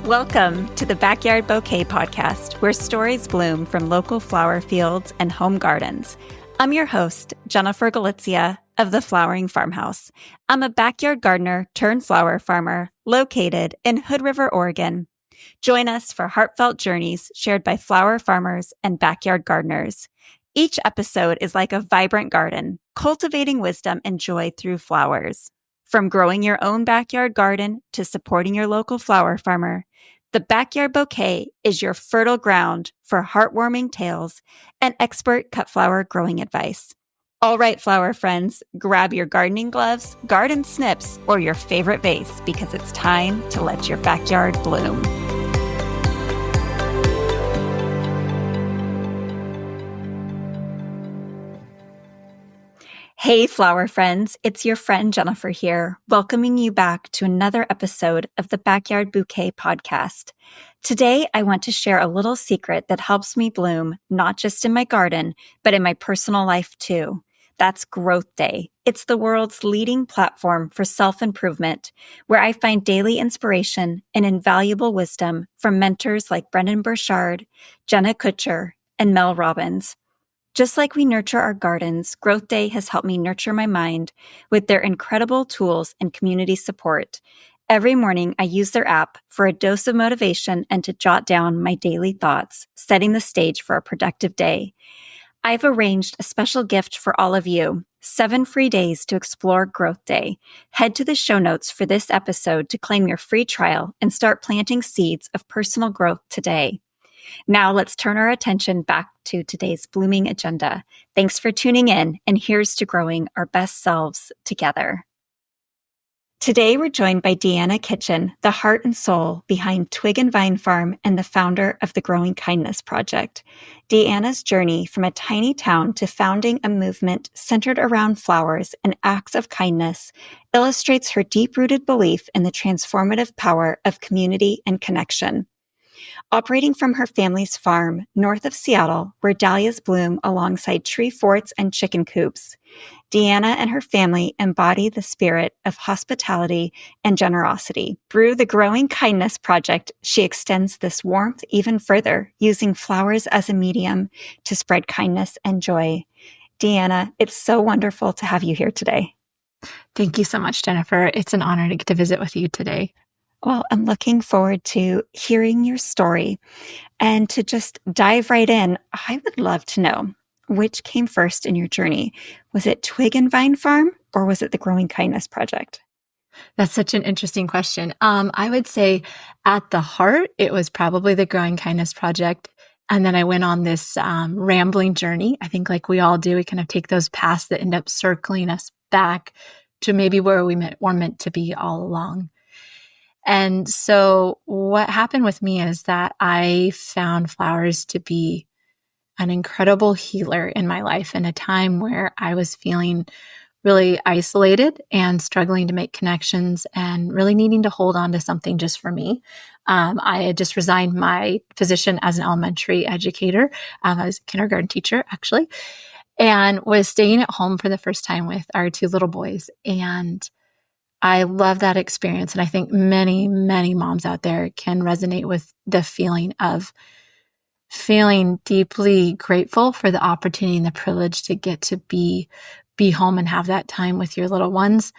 Welcome to the Backyard Bouquet Podcast, where stories bloom from local flower fields and home gardens. I'm your host, Jennifer Gulizia of the Flowering Farmhouse. I'm a backyard gardener turned flower farmer located in Hood River, Oregon. Join us for heartfelt journeys shared by flower farmers and backyard gardeners. Each episode is like a vibrant garden, cultivating wisdom and joy through flowers. From growing your own backyard garden to supporting your local flower farmer, the Backyard Bouquet is your fertile ground for heartwarming tales and expert cut flower growing advice. All right, flower friends, grab your gardening gloves, garden snips, or your favorite vase because it's time to let your backyard bloom. Hey, flower friends, it's your friend Jennifer here, welcoming you back to another episode of the Backyard Bouquet Podcast. Today, I want to share a little secret that helps me bloom, not just in my garden, but in my personal life too. That's Growth Day. It's the world's leading platform for self-improvement, where I find daily inspiration and invaluable wisdom from mentors like Brendon Burchard, Jenna Kutcher, and Mel Robbins. Just like we nurture our gardens, Growth Day has helped me nurture my mind with their incredible tools and community support. Every morning, I use their app for a dose of motivation and to jot down my daily thoughts, setting the stage for a productive day. I've arranged a special gift for all of you, 7 free days to explore Growth Day. Head to the show notes for this episode to claim your free trial and start planting seeds of personal growth today. Now let's turn our attention back to today's blooming agenda. Thanks for tuning in, and here's to growing our best selves together. Today we're joined by Deanna Kitchen, the heart and soul behind Twig and Vine Farm and the founder of the Growing Kindness Project. Deanna's journey from a tiny town to founding a movement centered around flowers and acts of kindness illustrates her deep-rooted belief in the transformative power of community and connection. Operating from her family's farm north of Seattle, where dahlias bloom alongside tree forts and chicken coops, Deanna and her family embody the spirit of hospitality and generosity. Through the Growing Kindness Project, she extends this warmth even further, using flowers as a medium to spread kindness and joy. Deanna, it's so wonderful to have you here today. Thank you so much, Jennifer. It's an honor to get to visit with you today. Well, I'm looking forward to hearing your story. And to just dive right in, I would love to know which came first in your journey. Was it Twig and Vine Farm or was it the Growing Kindness Project? That's such an interesting question. I would say at the heart, it was probably the Growing Kindness Project. And then I went on this rambling journey. I think like we all do, we kind of take those paths that end up circling us back to maybe where we were meant to be all along. And so what happened with me is that I found flowers to be an incredible healer in my life in a time where I was feeling really isolated and struggling to make connections and really needing to hold on to something just for me. I had just resigned my position as an elementary educator. I was a kindergarten teacher, actually, and was staying at home for the first time with our 2 little boys. And I love that experience. And I think many, many moms out there can resonate with the feeling of feeling deeply grateful for the opportunity and the privilege to get to be home and have that time with your little ones,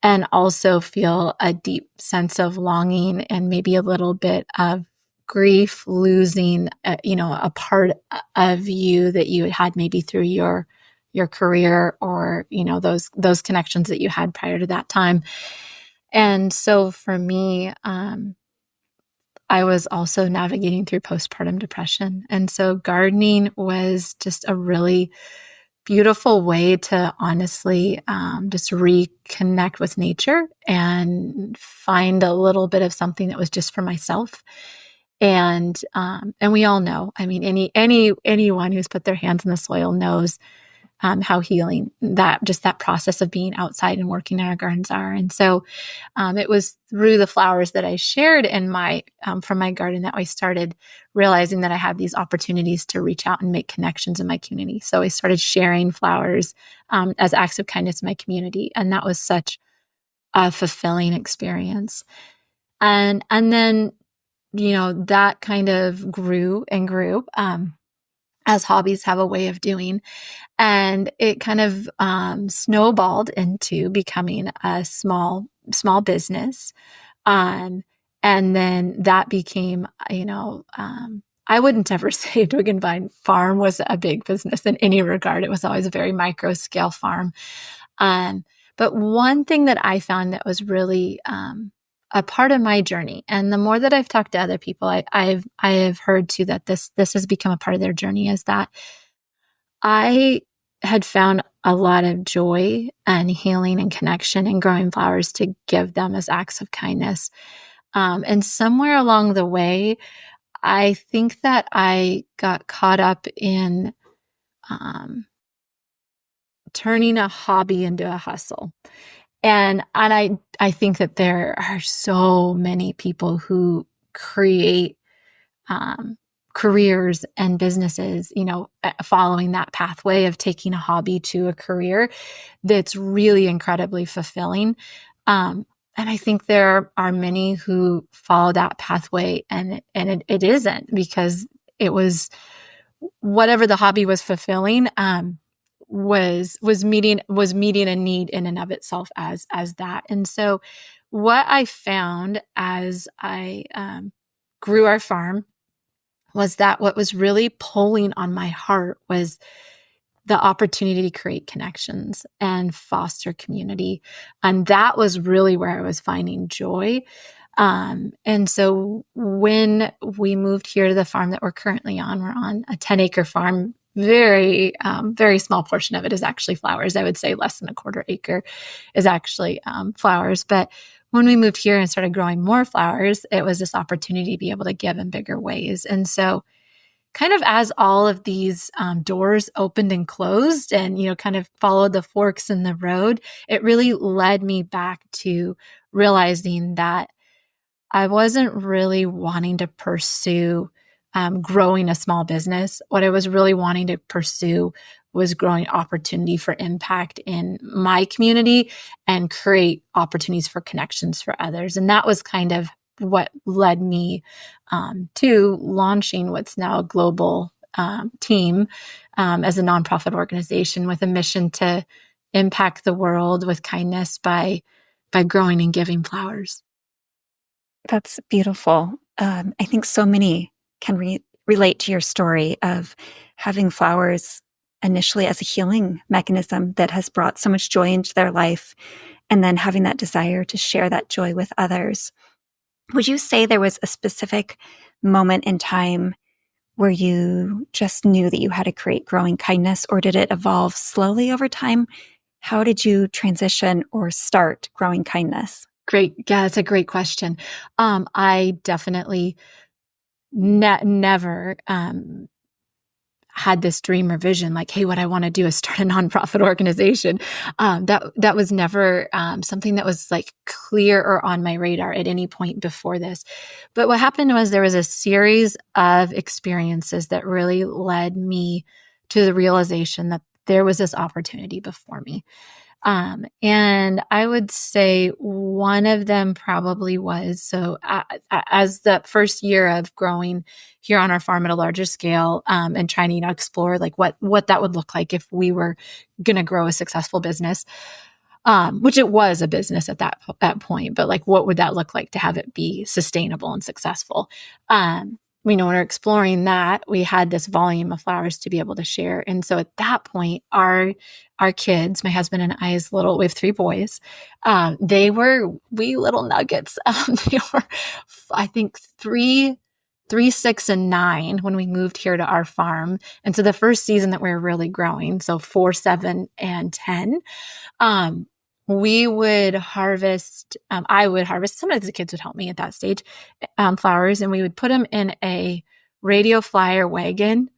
and also feel a deep sense of longing and maybe a little bit of grief, losing, a part of you that you had maybe through your career or, those connections that you had prior to that time. And so for me, I was also navigating through postpartum depression. And so gardening was just a really beautiful way to honestly just reconnect with nature and find a little bit of something that was just for myself. And we all know, I mean, anyone who's put their hands in the soil knows how healing that process of being outside and working in our gardens are. And so it was through the flowers that I shared in from my garden that I started realizing that I had these opportunities to reach out and make connections in my community. So I started sharing flowers as acts of kindness in my community. And that was such a fulfilling experience. And then that kind of grew and grew, as hobbies have a way of doing. And it kind of snowballed into becoming a small business. And then that became, I wouldn't ever say Twig and Vine Farm was a big business in any regard. It was always a very micro scale farm. But one thing that I found that was really a part of my journey, and the more that I've talked to other people, I have heard too that this has become a part of their journey, is that I had found a lot of joy and healing and connection in growing flowers to give them as acts of kindness. And somewhere along the way, I think that I got caught up in turning a hobby into a hustle. And I think that there are so many people who create careers and businesses, following that pathway of taking a hobby to a career that's really incredibly fulfilling. And I think there are many who follow that pathway and it isn't, because it was whatever the hobby was fulfilling, was meeting a need in and of itself as that. And so what I found as I grew our farm was that what was really pulling on my heart was the opportunity to create connections and foster community. And that was really where I was finding joy. And so when we moved here to the farm that we're currently on, we're on a 10-acre farm. Very, very small portion of it is actually flowers. I would say less than a quarter acre is actually flowers. But when we moved here and started growing more flowers, it was this opportunity to be able to give in bigger ways. And so kind of as all of these doors opened and closed and, kind of followed the forks in the road, it really led me back to realizing that I wasn't really wanting to pursue growing a small business. What I was really wanting to pursue was growing opportunity for impact in my community and create opportunities for connections for others. And that was kind of what led me to launching what's now a global team as a nonprofit organization with a mission to impact the world with kindness by growing and giving flowers. That's beautiful. I think so many can relate to your story of having flowers initially as a healing mechanism that has brought so much joy into their life, and then having that desire to share that joy with others. Would you say there was a specific moment in time where you just knew that you had to create growing kindness, or did it evolve slowly over time? How did you transition or start growing kindness? Great. Yeah, that's a great question. I definitely never had this dream or vision like, hey, what I want to do is start a nonprofit organization. That was never something that was like clear or on my radar at any point before this. But what happened was there was a series of experiences that really led me to the realization that there was this opportunity before me. And I would say one of them probably was, so as the first year of growing here on our farm at a larger scale, and trying to, explore like what that would look like if we were going to grow a successful business, which it was a business at that point, but like, what would that look like to have it be sustainable and successful? When we're exploring that, we had this volume of flowers to be able to share. And so at that point, our kids, my husband and I's we have 3 boys. They were wee little nuggets. They were, I think, 3, 6, and 9 when we moved here to our farm. And so the first season that we were really growing, so 4, 7, and 10, we would harvest, I would harvest, sometimes the kids would help me at that stage, flowers, and we would put them in a radio flyer wagon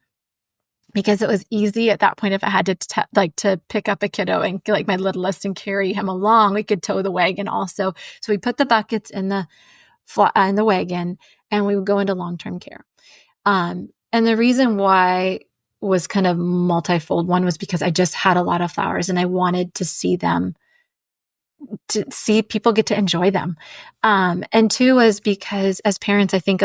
because it was easy at that point. If I had to pick up a kiddo and like my littlest and carry him along, we could tow the wagon also. So we put the buckets in the wagon and we would go into long-term care. And the reason why was kind of multifold. One was because I just had a lot of flowers and I wanted to see them to see people get to enjoy them. And two was because as parents, I think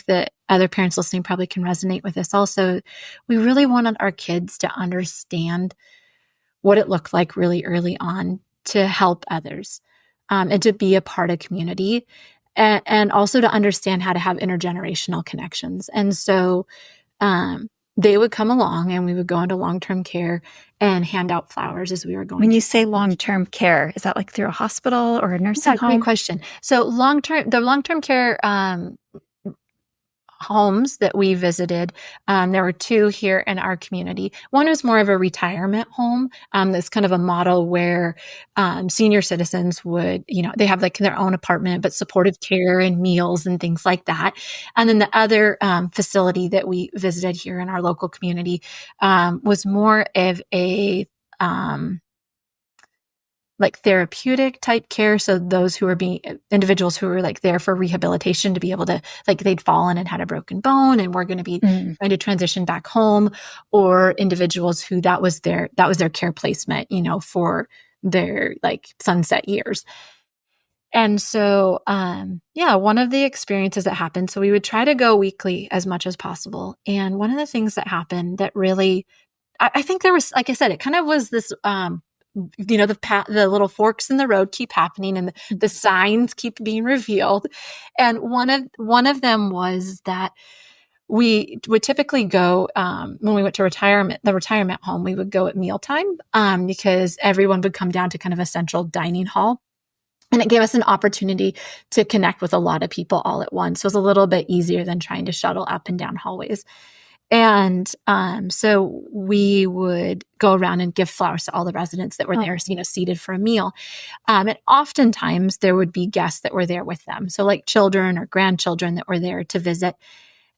that other parents listening probably can resonate with this also. We really wanted our kids to understand what it looked like really early on to help others, and to be a part of community, and also to understand how to have intergenerational connections. And so, they would come along and we would go into long-term care and hand out flowers as we were going. When you say long-term care, is that like through a hospital or a nursing home? Great question. So the long-term care homes that we visited, there were two here in our community. One was more of a retirement home. That's kind of a model where senior citizens would, they have like their own apartment, but supportive care and meals and things like that. And then the other facility that we visited here in our local community was more of a like therapeutic type care. So those who were individuals who were like there for rehabilitation to be able to, like, they'd fallen and had a broken bone and were going to be trying to transition back home, or individuals who that was their care placement, for their like sunset years. And so, one of the experiences that happened, so we would try to go weekly as much as possible. And one of the things that happened that really, I think there was, like I said, it kind of was this, the little forks in the road keep happening and the signs keep being revealed. And one of them was that we would typically go, when we went to the retirement home, we would go at mealtime, because everyone would come down to kind of a central dining hall. And it gave us an opportunity to connect with a lot of people all at once. So it was a little bit easier than trying to shuttle up and down hallways. And so we would go around and give flowers to all the residents that were there, seated for a meal. And oftentimes there would be guests that were there with them. So like children or grandchildren that were there to visit.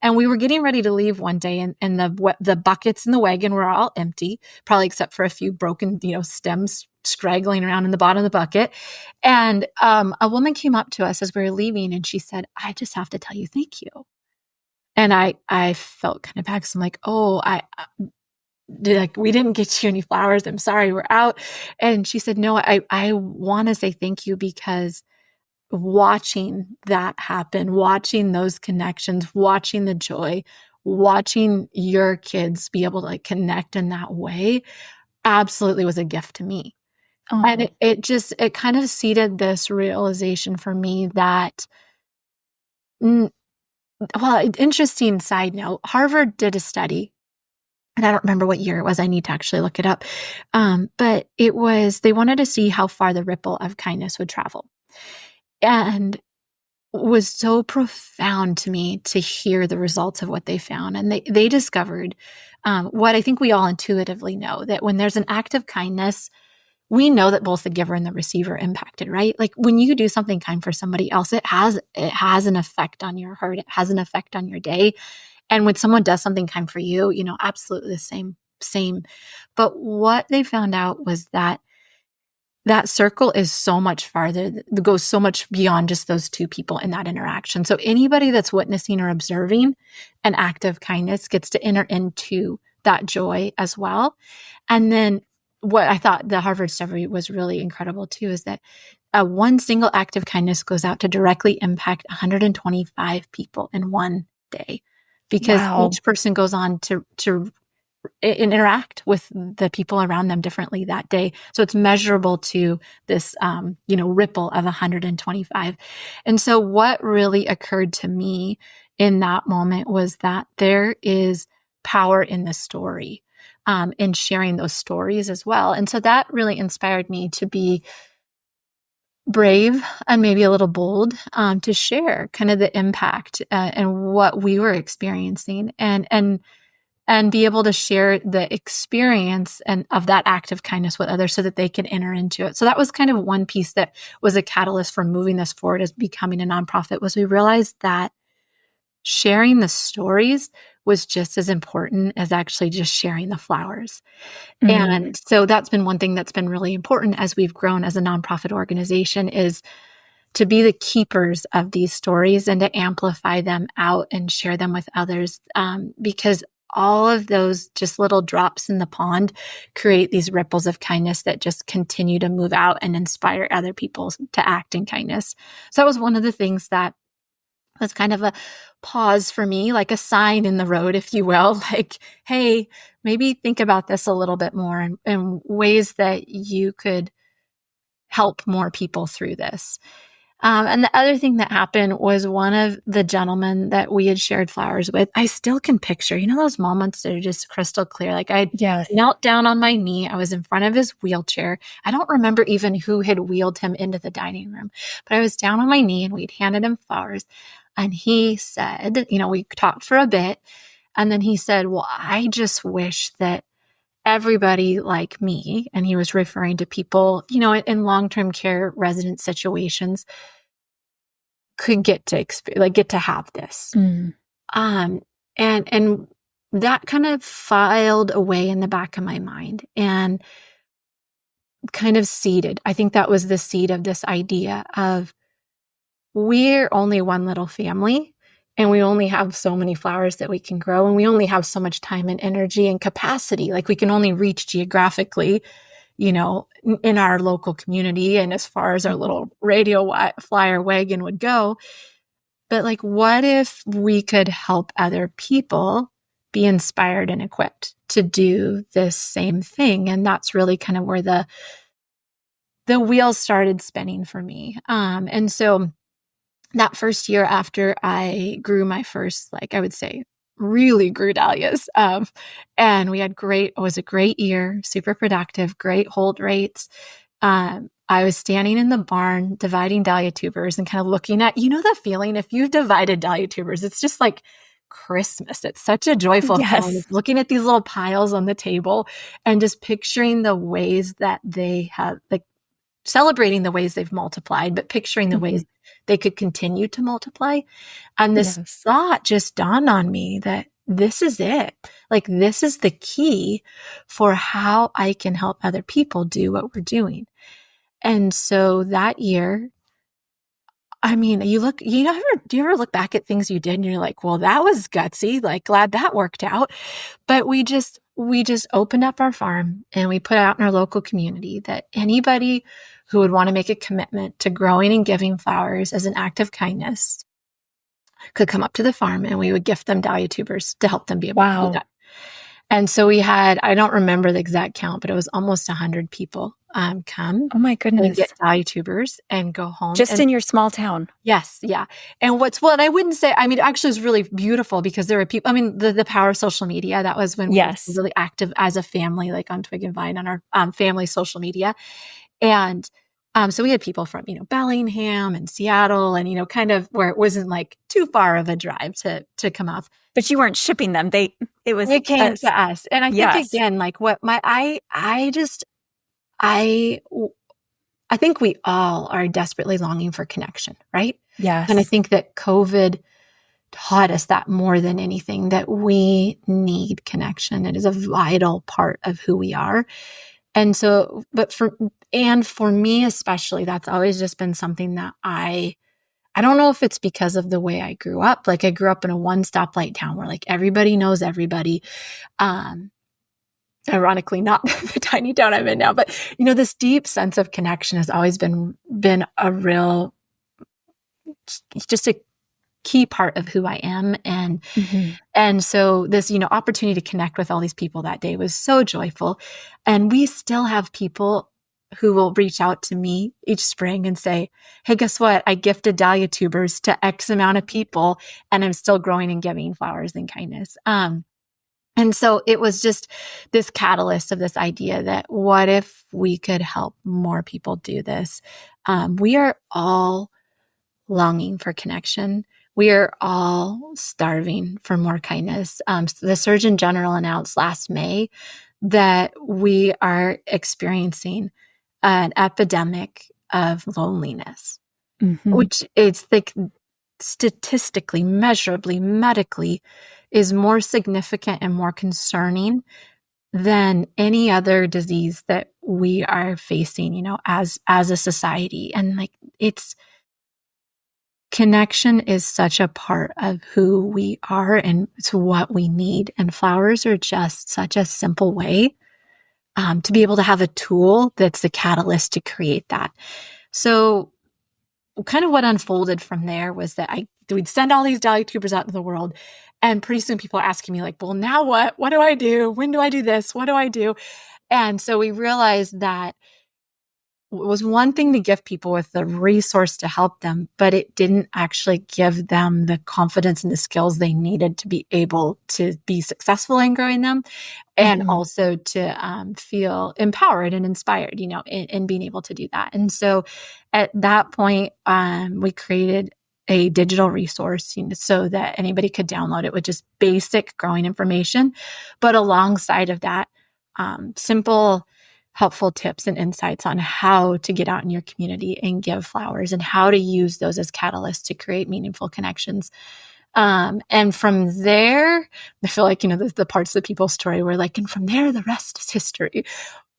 And we were getting ready to leave one day, and the buckets in the wagon were all empty, probably except for a few broken, stems straggling around in the bottom of the bucket. And a woman came up to us as we were leaving, and she said, "I just have to tell you, thank you." And I felt kind of bad because I'm like, we didn't get you any flowers. I'm sorry, we're out. And she said, "No, I want to say thank you because watching that happen, watching those connections, watching the joy, watching your kids be able to like connect in that way absolutely was a gift to me." Oh. And it kind of seeded this realization for me that, interesting side note, Harvard did a study, and I don't remember what year it was. I need to actually look it up. But they wanted to see how far the ripple of kindness would travel. And it was so profound to me to hear the results of what they found. And they discovered what I think we all intuitively know, that when there's an act of kindness, we know that both the giver and the receiver are impacted, right? Like when you do something kind for somebody else, it has an effect on your heart. It has an effect on your day. And when someone does something kind for you, absolutely the same. But what they found out was that circle is so much farther, that goes so much beyond just those two people in that interaction. So anybody that's witnessing or observing an act of kindness gets to enter into that joy as well. And then what I thought the Harvard study was really incredible too is that one single act of kindness goes out to directly impact 125 people in one day, because each person goes on to interact with the people around them differently that day. So it's measurable to this, ripple of 125. And so what really occurred to me in that moment was that there is power in the story, in sharing those stories as well. And so that really inspired me to be brave and maybe a little bold, to share kind of the impact and what we were experiencing, and be able to share the experience and of that act of kindness with others so that they can enter into it. So that was kind of one piece that was a catalyst for moving this forward as becoming a nonprofit, was we realized that sharing the stories was just as important as actually just sharing the flowers. Mm-hmm. And so that's been one thing that's been really important as we've grown as a nonprofit organization, is to be the keepers of these stories and to amplify them out and share them with others, because all of those just little drops in the pond create these ripples of kindness that just continue to move out and inspire other people to act in kindness. So that was one of the things that was kind of a pause for me, like a sign in the road, if you will, like, hey, maybe think about this a little bit more and ways that you could help more people through this. And the other thing that happened was one of the gentlemen that we had shared flowers with, I still can picture, those moments that are just crystal clear. Like I knelt down on my knee. I was in front of his wheelchair. I don't remember even who had wheeled him into the dining room, but I was down on my knee and we'd handed him flowers. And he said, we talked for a bit. And then he said, well, I just wish that everybody like me, and he was referring to people, in long-term care resident situations, could get to have this. And that kind of filed away in the back of my mind and kind of seeded. I think that was the seed of this idea of we're only one little family and we only have so many flowers that we can grow and we only have so much time and energy and capacity. Like we can only reach geographically, in our local community and as far as our little radio flyer wagon would go. But like, what if we could help other people be inspired and equipped to do this same thing? And that's really kind of where the wheels started spinning for me. And so that first year after I grew my first, I would say, really grew dahlias. And it was a great year, super productive, great hold rates. I was standing in the barn dividing dahlia tubers and kind of looking at, the feeling, if you've divided dahlia tubers, it's just like Christmas. It's such a joyful feeling, looking at these little piles on the table and just picturing the ways that they have, celebrating the ways they've multiplied, but picturing the ways they could continue to multiply. And this thought just dawned on me that this is it. This is the key for how I can help other people do what we're doing. And so that year, do you ever look back at things you did and you're like, well, that was gutsy, glad that worked out. But we just opened up our farm and we put out in our local community that anybody who would want to make a commitment to growing and giving flowers as an act of kindness could come up to the farm and we would gift them dahlia tubers to help them be able to do that. And so we had, I don't remember the exact count, but it was almost 100 people come. Oh my goodness. And get dahlia tubers and go home. Just in your small town. Yes. Yeah. And and I wouldn't say, actually it was really beautiful because there were people, the power of social media, that was when we were really active as a family, on Twig and Vine on our family social media. And so we had people from, Bellingham and Seattle and, kind of where it wasn't too far of a drive to come off. But you weren't shipping them. It came to us. And I think again, I think we all are desperately longing for connection, right? Yes. And I think that COVID taught us that more than anything, that we need connection. It is a vital part of who we are. And so, for me especially, that's always just been something that I don't know if it's because of the way I grew up. I grew up in a one stoplight town where everybody knows everybody. Ironically, not the tiny town I'm in now, but this deep sense of connection has always been a real, just a key part of who I am. And so this, opportunity to connect with all these people that day was so joyful. And we still have people who will reach out to me each spring and say, hey, guess what? I gifted dahlia tubers to X amount of people and I'm still growing and giving flowers in kindness. And so it was just this catalyst of this idea that what if we could help more people do this? We are all longing for connection. We are all starving for more kindness. So the Surgeon General announced last May that we are experiencing an epidemic of loneliness, which is statistically, measurably, medically is more significant and more concerning than any other disease that we are facing, as a society. And it's connection is such a part of who we are and it's what we need. And flowers are just such a simple way to be able to have a tool that's the catalyst to create that. So kind of what unfolded from there was that we'd send all these dahlia tubers out into the world. And pretty soon people are asking me like, well, now what? What do I do? When do I do this? What do I do? And so we realized that it was one thing to give people with the resource to help them, but it didn't actually give them the confidence and the skills they needed to be able to be successful in growing them and also to feel empowered and inspired, in being able to do that. And so at that point, we created a digital resource so that anybody could download it with just basic growing information. But alongside of that, simple, helpful tips and insights on how to get out in your community and give flowers and how to use those as catalysts to create meaningful connections. And from there, I feel like, the parts of the people's story were like, and from there, the rest is history,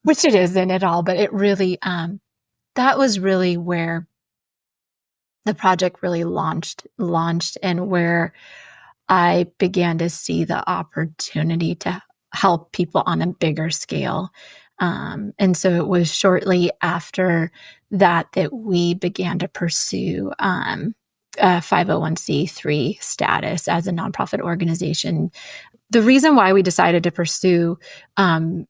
which it isn't at all. But it really, that was really where the project really launched and where I began to see the opportunity to help people on a bigger scale. And so it was shortly after that we began to pursue a 501c3 status as a nonprofit organization. The reason why we decided to pursue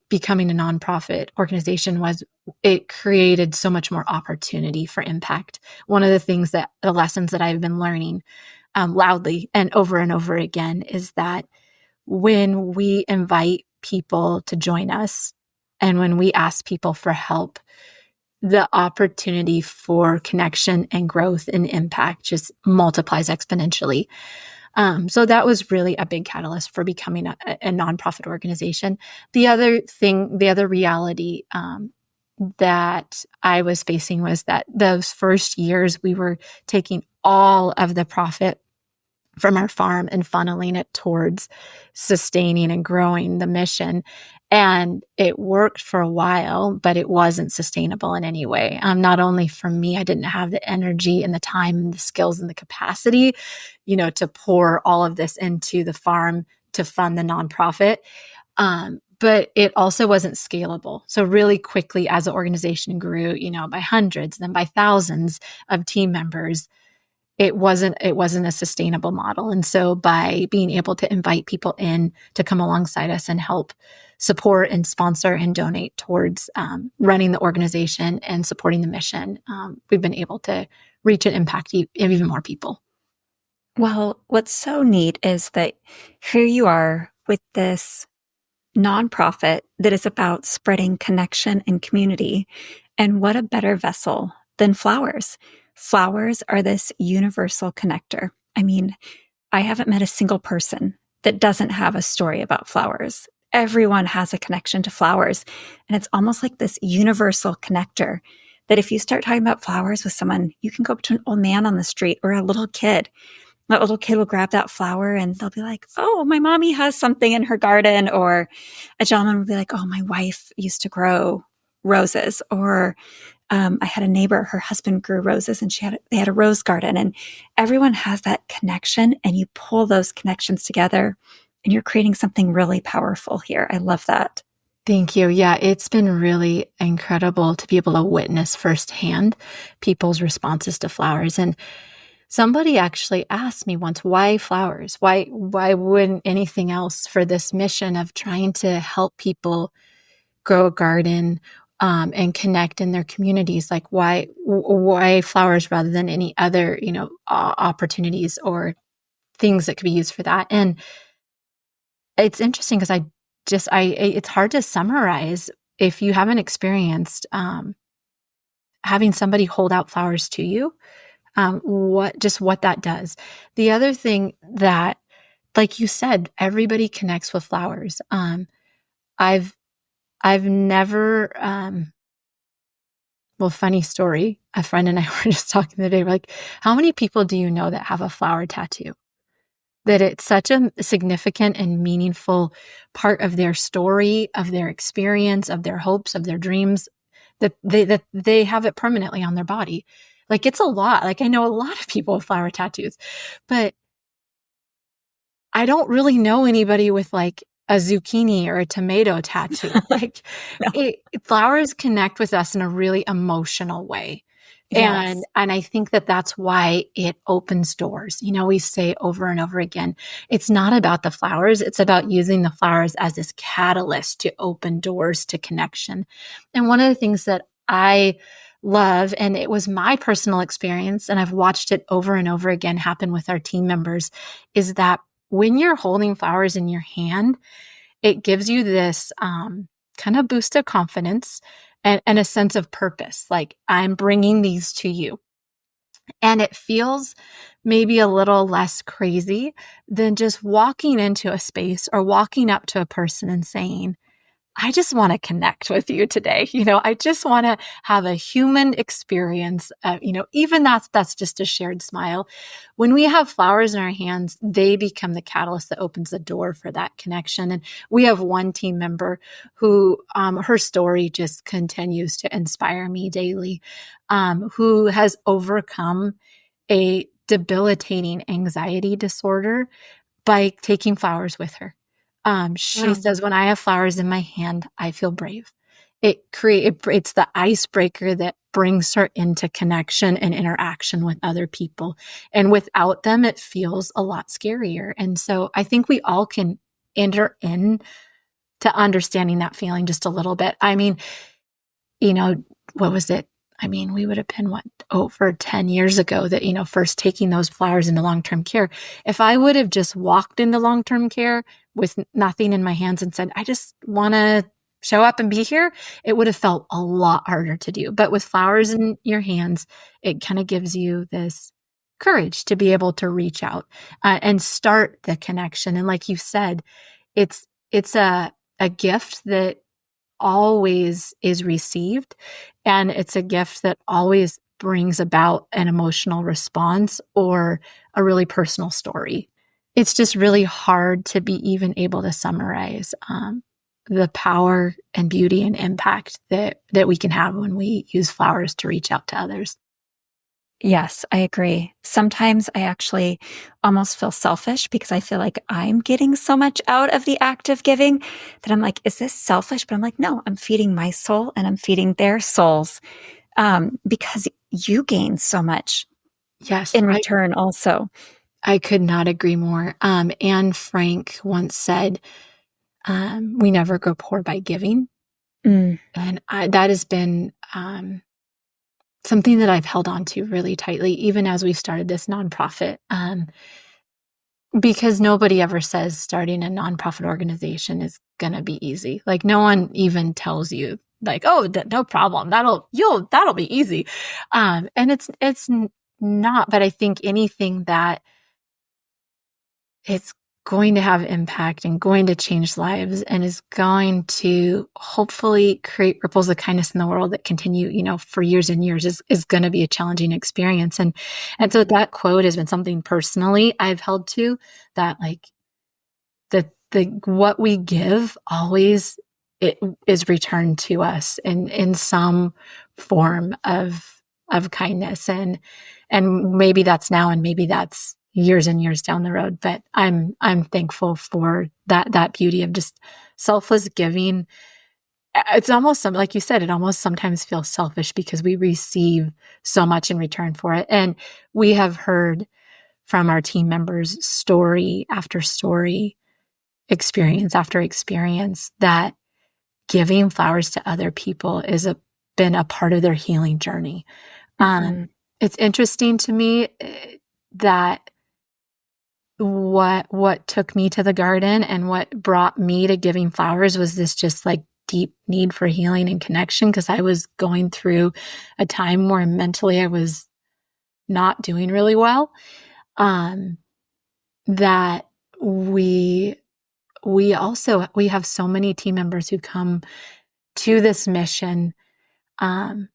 becoming a nonprofit organization was it created so much more opportunity for impact. One of the lessons that I've been learning loudly and over again is that when we invite people to join us and when we ask people for help, the opportunity for connection and growth and impact just multiplies exponentially. So that was really a big catalyst for becoming a nonprofit organization. The other reality that I was facing was that those first years we were taking all of the profit from our farm and funneling it towards sustaining and growing the mission. And it worked for a while, but it wasn't sustainable in any way. Not only for me, I didn't have the energy and the time and the skills and the capacity, to pour all of this into the farm to fund the nonprofit. But it also wasn't scalable. So really quickly as the organization grew, by hundreds, then by thousands of team members, it wasn't a sustainable model. And so by being able to invite people in to come alongside us and help support and sponsor and donate towards running the organization and supporting the mission, we've been able to reach and impact even more people. Well, what's so neat is that here you are with this nonprofit that is about spreading connection and community. And what a better vessel than flowers. Flowers are this universal connector. I mean, I haven't met a single person that doesn't have a story about flowers. Everyone has a connection to flowers. And it's almost like this universal connector that if you start talking about flowers with someone, you can go up to an old man on the street or a little kid. That little kid will grab that flower and they'll be like, oh, my mommy has something in her garden. Or a gentleman will be like, oh, my wife used to grow roses. Or I had a neighbor, her husband grew roses and they had a rose garden, and everyone has that connection, and you pull those connections together and you're creating something really powerful here. I love that. Thank you. Yeah, it's been really incredible to be able to witness firsthand people's responses to flowers. And somebody actually asked me once, why flowers? Why wouldn't anything else for this mission of trying to help people grow a garden and connect in their communities? Like why flowers rather than any other, opportunities or things that could be used for that? And it's interesting because it's hard to summarize if you haven't experienced having somebody hold out flowers to you, what that does. The other thing that, like you said, everybody connects with flowers. I've never, funny story. A friend and I were just talking the other day. We're like, how many people do you know that have a flower tattoo? That it's such a significant and meaningful part of their story, of their experience, of their hopes, of their dreams, that they have it permanently on their body. Like, it's a lot. Like, I know a lot of people with flower tattoos, but I don't really know anybody with like a zucchini or a tomato tattoo. Like, No. flowers connect with us in a really emotional way. Yes. And I think that that's why it opens doors. You know, we say over and over again, it's not about the flowers. It's about using the flowers as this catalyst to open doors to connection. And one of the things that I love, and it was my personal experience, and I've watched it over and over again happen with our team members, is that when you're holding flowers in your hand, it gives you this kind of boost of confidence and a sense of purpose. Like, I'm bringing these to you. And it feels maybe a little less crazy than just walking into a space or walking up to a person and saying, I just want to connect with you today. You know, I just want to have a human experience. You know, even that's just a shared smile. When we have flowers in our hands, they become the catalyst that opens the door for that connection. And we have one team member who, her story just continues to inspire me daily, who has overcome a debilitating anxiety disorder by taking flowers with her. She Wow. says, when I have flowers in my hand, I feel brave. It's the icebreaker that brings her into connection and interaction with other people. And without them, it feels a lot scarier. And so I think we all can enter in to understanding that feeling just a little bit. I mean, you know, what was it? I mean, we would have been over 10 years ago that, you know, first taking those flowers into long-term care. If I would have just walked into long-term care with nothing in my hands and said, I just want to show up and be here, it would have felt a lot harder to do. But with flowers in your hands, it kind of gives you this courage to be able to reach out and start the connection. And like you said, it's a gift that always is received. And it's a gift that always brings about an emotional response or a really personal story. It's just really hard to be even able to summarize the power and beauty and impact that we can have when we use flowers to reach out to others. Yes, I agree. Sometimes I actually almost feel selfish because I feel like I'm getting so much out of the act of giving that I'm like, is this selfish? But I'm like, no, I'm feeding my soul and I'm feeding their souls because you gain so much Yes, in return also. I could not agree more. Anne Frank once said, we never grow poor by giving. Mm. And that has been something that I've held on to really tightly, even as we've started this nonprofit, because nobody ever says starting a nonprofit organization is going to be easy. Like, no one even tells you like, oh, no problem. That'll be easy. And it's not, but I think anything that it's going to have impact and going to change lives and is going to hopefully create ripples of kindness in the world that continue, you know, for years and years is going to be a challenging experience. And so that quote has been something personally I've held to, that like the what we give always it is returned to us in some form of kindness. And maybe that's now and maybe that's years and years down the road, but I'm thankful for that beauty of just selfless giving. It's almost like you said, it almost sometimes feels selfish because we receive so much in return for it. And we have heard from our team members story after story, experience after experience, that giving flowers to other people been a part of their healing journey. Mm-hmm. It's interesting to me that what took me to the garden and what brought me to giving flowers was this just like deep need for healing and connection, because I was going through a time where mentally I was not doing really well. That we have so many team members who come to this mission and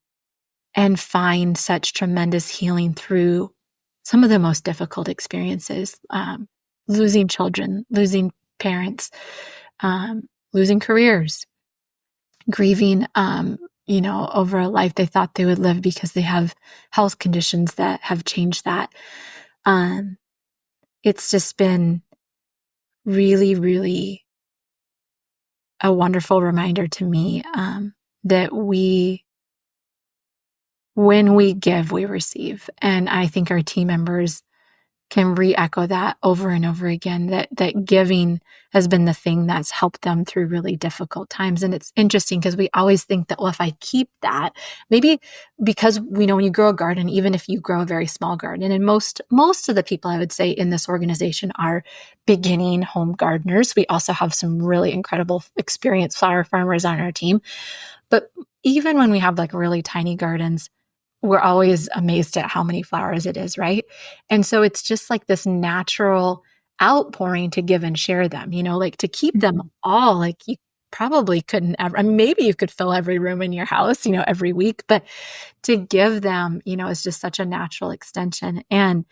find such tremendous healing through some of the most difficult experiences, losing children, losing parents, losing careers, grieving, over a life they thought they would live because they have health conditions that have changed that. It's just been really, really a wonderful reminder to me that when we give, we receive. And I think our team members can re-echo that over and over again, that giving has been the thing that's helped them through really difficult times. And it's interesting because we always think that, well, if I keep that, maybe because we know when you grow a garden, even if you grow a very small garden, and most of the people I would say in this organization are beginning home gardeners. We also have some really incredible experienced flower farmers on our team. But even when we have like really tiny gardens, we're always amazed at how many flowers it is, right? And so it's just like this natural outpouring to give and share them, like to keep them all, like you probably couldn't ever, I mean, maybe you could fill every room in your house, every week, but to give them, is just such a natural extension. And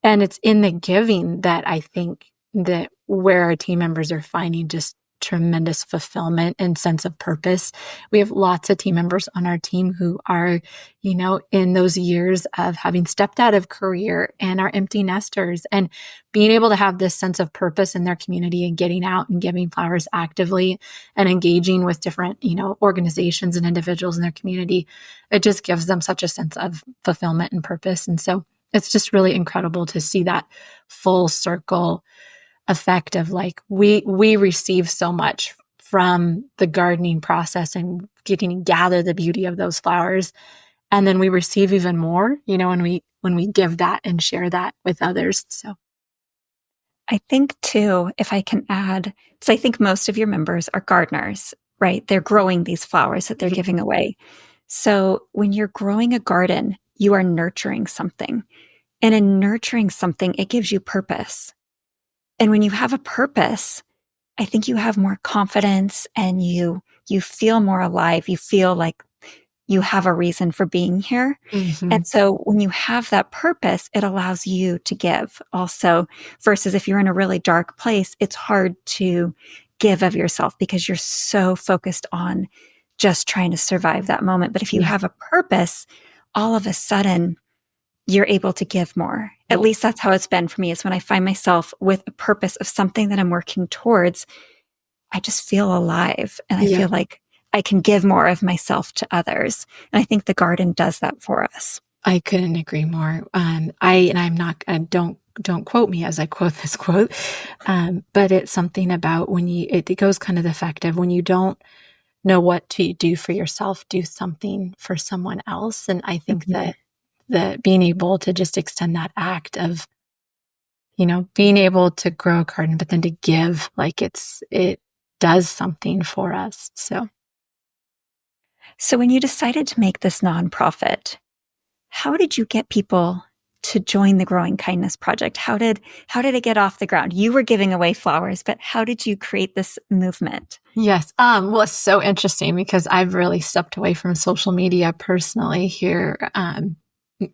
it's in the giving that I think that where our team members are finding just tremendous fulfillment and sense of purpose. We have lots of team members on our team who are, in those years of having stepped out of career and are empty nesters, and being able to have this sense of purpose in their community and getting out and giving flowers actively and engaging with different, organizations and individuals in their community. It just gives them such a sense of fulfillment and purpose. And so it's just really incredible to see that full circle effect of like, we receive so much from the gardening process and getting to gather the beauty of those flowers. And then we receive even more, when we give that and share that with others. So I think too, if I can add, so I think most of your members are gardeners, right? They're growing these flowers that they're giving away. So when you're growing a garden, you are nurturing something. And in nurturing something, it gives you purpose. And when you have a purpose, I think you have more confidence and you feel more alive. You feel like you have a reason for being here. mm-hmm. And so when you have that purpose, it allows you to give also, versus if you're in a really dark place, it's hard to give of yourself because you're so focused on just trying to survive that moment. But if you have a purpose, all of a sudden you're able to give more. At least that's how it's been for me, is when I find myself with a purpose of something that I'm working towards, I just feel alive and I feel like I can give more of myself to others. And I think the garden does that for us. I couldn't agree more. Don't quote me as I quote this quote. But it's something about when it goes kind of the effect of when you don't know what to do for yourself, do something for someone else. And I think that being able to just extend that act of, being able to grow a garden, but then to give, like it does something for us. So when you decided to make this nonprofit, how did you get people to join the Growing Kindness Project? How did it get off the ground? You were giving away flowers, but how did you create this movement? Yes. Well, it's so interesting because I've really stepped away from social media personally here.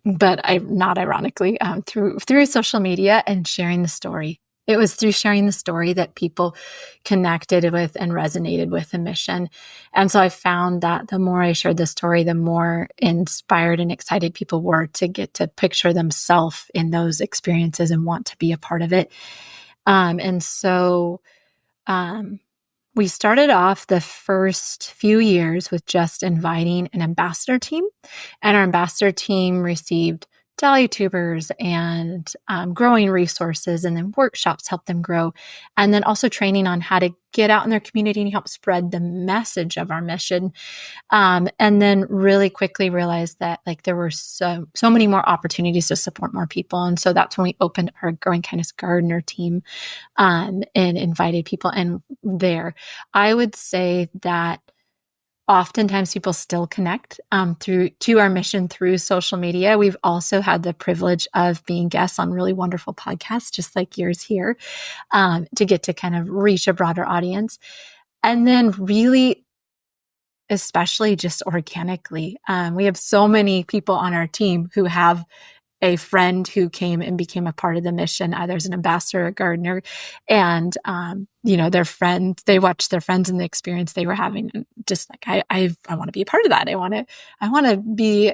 But not ironically, through social media and sharing the story. It was through sharing the story that people connected with and resonated with the mission. And so I found that the more I shared the story, the more inspired and excited people were to get to picture themselves in those experiences and want to be a part of it. And so we started off the first few years with just inviting an ambassador team, and our ambassador team received dahlia tubers and growing resources, and then workshops helped them grow, and then also training on how to get out in their community and help spread the message of our mission. And then really quickly realized that like there were so many more opportunities to support more people. And so that's when we opened our Growing Kindness Gardener team and invited people in there. I would say that oftentimes people still connect to our mission through social media. We've also had the privilege of being guests on really wonderful podcasts, just like yours here, to get to kind of reach a broader audience. And then really, especially just organically, we have so many people on our team who have a friend who came and became a part of the mission, either as an ambassador or gardener. And, their friends, they watched their friends and the experience they were having. And just like, I want to be a part of that. I want to be,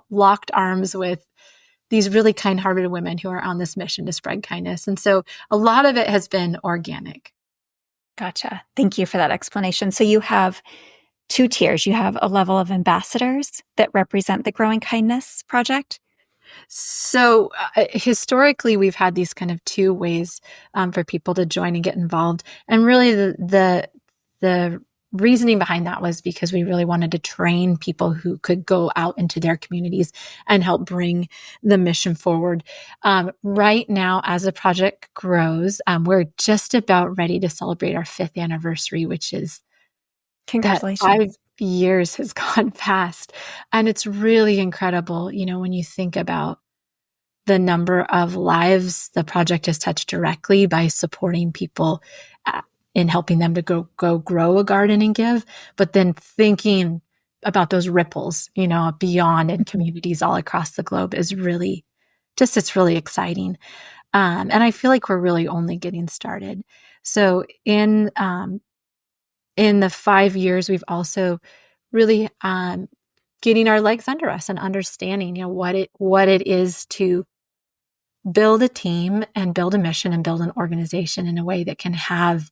locked arms with these really kind-hearted women who are on this mission to spread kindness. And so a lot of it has been organic. Gotcha. Thank you for that explanation. So you have two tiers. You have a level of ambassadors that represent the Growing Kindness Project. So historically, we've had these kind of two ways for people to join and get involved. And really the reasoning behind that was because we really wanted to train people who could go out into their communities and help bring the mission forward. Right now, as the project grows, we're just about ready to celebrate our 5th anniversary, which is congratulations. That 5 years has gone fast. And it's really incredible, when you think about the number of lives the project has touched directly by supporting people in helping them to go grow a garden and give, but then thinking about those ripples, beyond in communities all across the globe is really it's really exciting. And I feel like we're really only getting started. So in the 5 years, we've also really getting our legs under us and understanding, what it is to build a team and build a mission and build an organization in a way that can have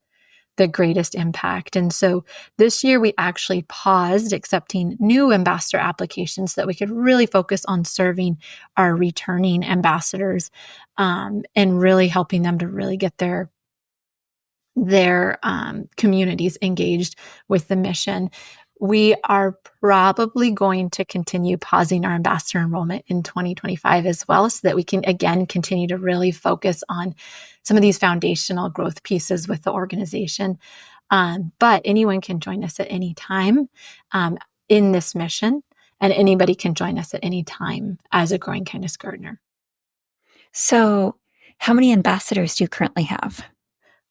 the greatest impact. And so this year we actually paused accepting new ambassador applications so that we could really focus on serving our returning ambassadors and really helping them to really get their communities engaged with the mission. We are probably going to continue pausing our ambassador enrollment in 2025 as well, so that we can, again, continue to really focus on some of these foundational growth pieces with the organization. But anyone can join us at any time in this mission, and anybody can join us at any time as a Growing Kindness gardener. So how many ambassadors do you currently have?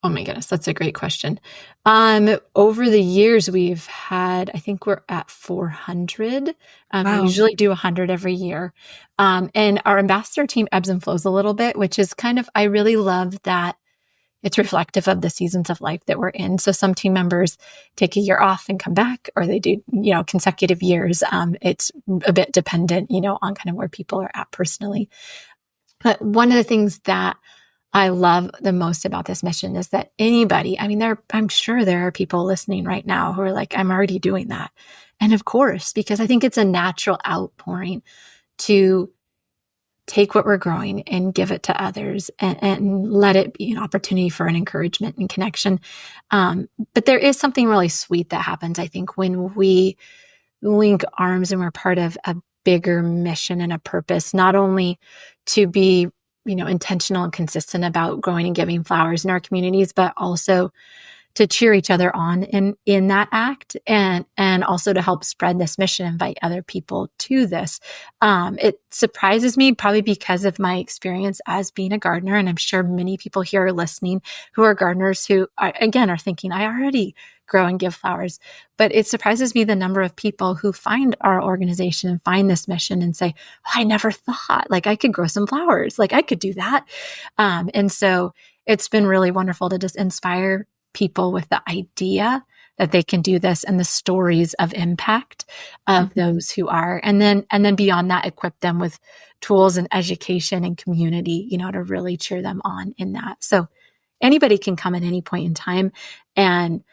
Oh my goodness, that's a great question. Over the years, we've had, I think we're at 400. Wow. We usually do 100 every year. And our ambassador team ebbs and flows a little bit, which is I really love that it's reflective of the seasons of life that we're in. So some team members take a year off and come back, or they do, consecutive years. It's a bit dependent, on kind of where people are at personally. But one of the things that I love the most about this mission is that anybody, I'm sure there are people listening right now who are like, I'm already doing that. And of course, because I think it's a natural outpouring to take what we're growing and give it to others and let it be an opportunity for an encouragement and connection. But there is something really sweet that happens, I think, when we link arms and we're part of a bigger mission and a purpose, not only to be intentional and consistent about growing and giving flowers in our communities, but also to cheer each other on in that act, and also to help spread this mission, invite other people to this. It surprises me, probably because of my experience as being a gardener, and I'm sure many people here are listening who are gardeners who are thinking, I already grow and give flowers. But it surprises me the number of people who find our organization and find this mission and say, oh, I never thought I could grow some flowers. I could do that. And so it's been really wonderful to just inspire people with the idea that they can do this and the stories of impact of those who are, and then beyond that, equip them with tools and education and community, to really cheer them on in that. So anybody can come at any point in time and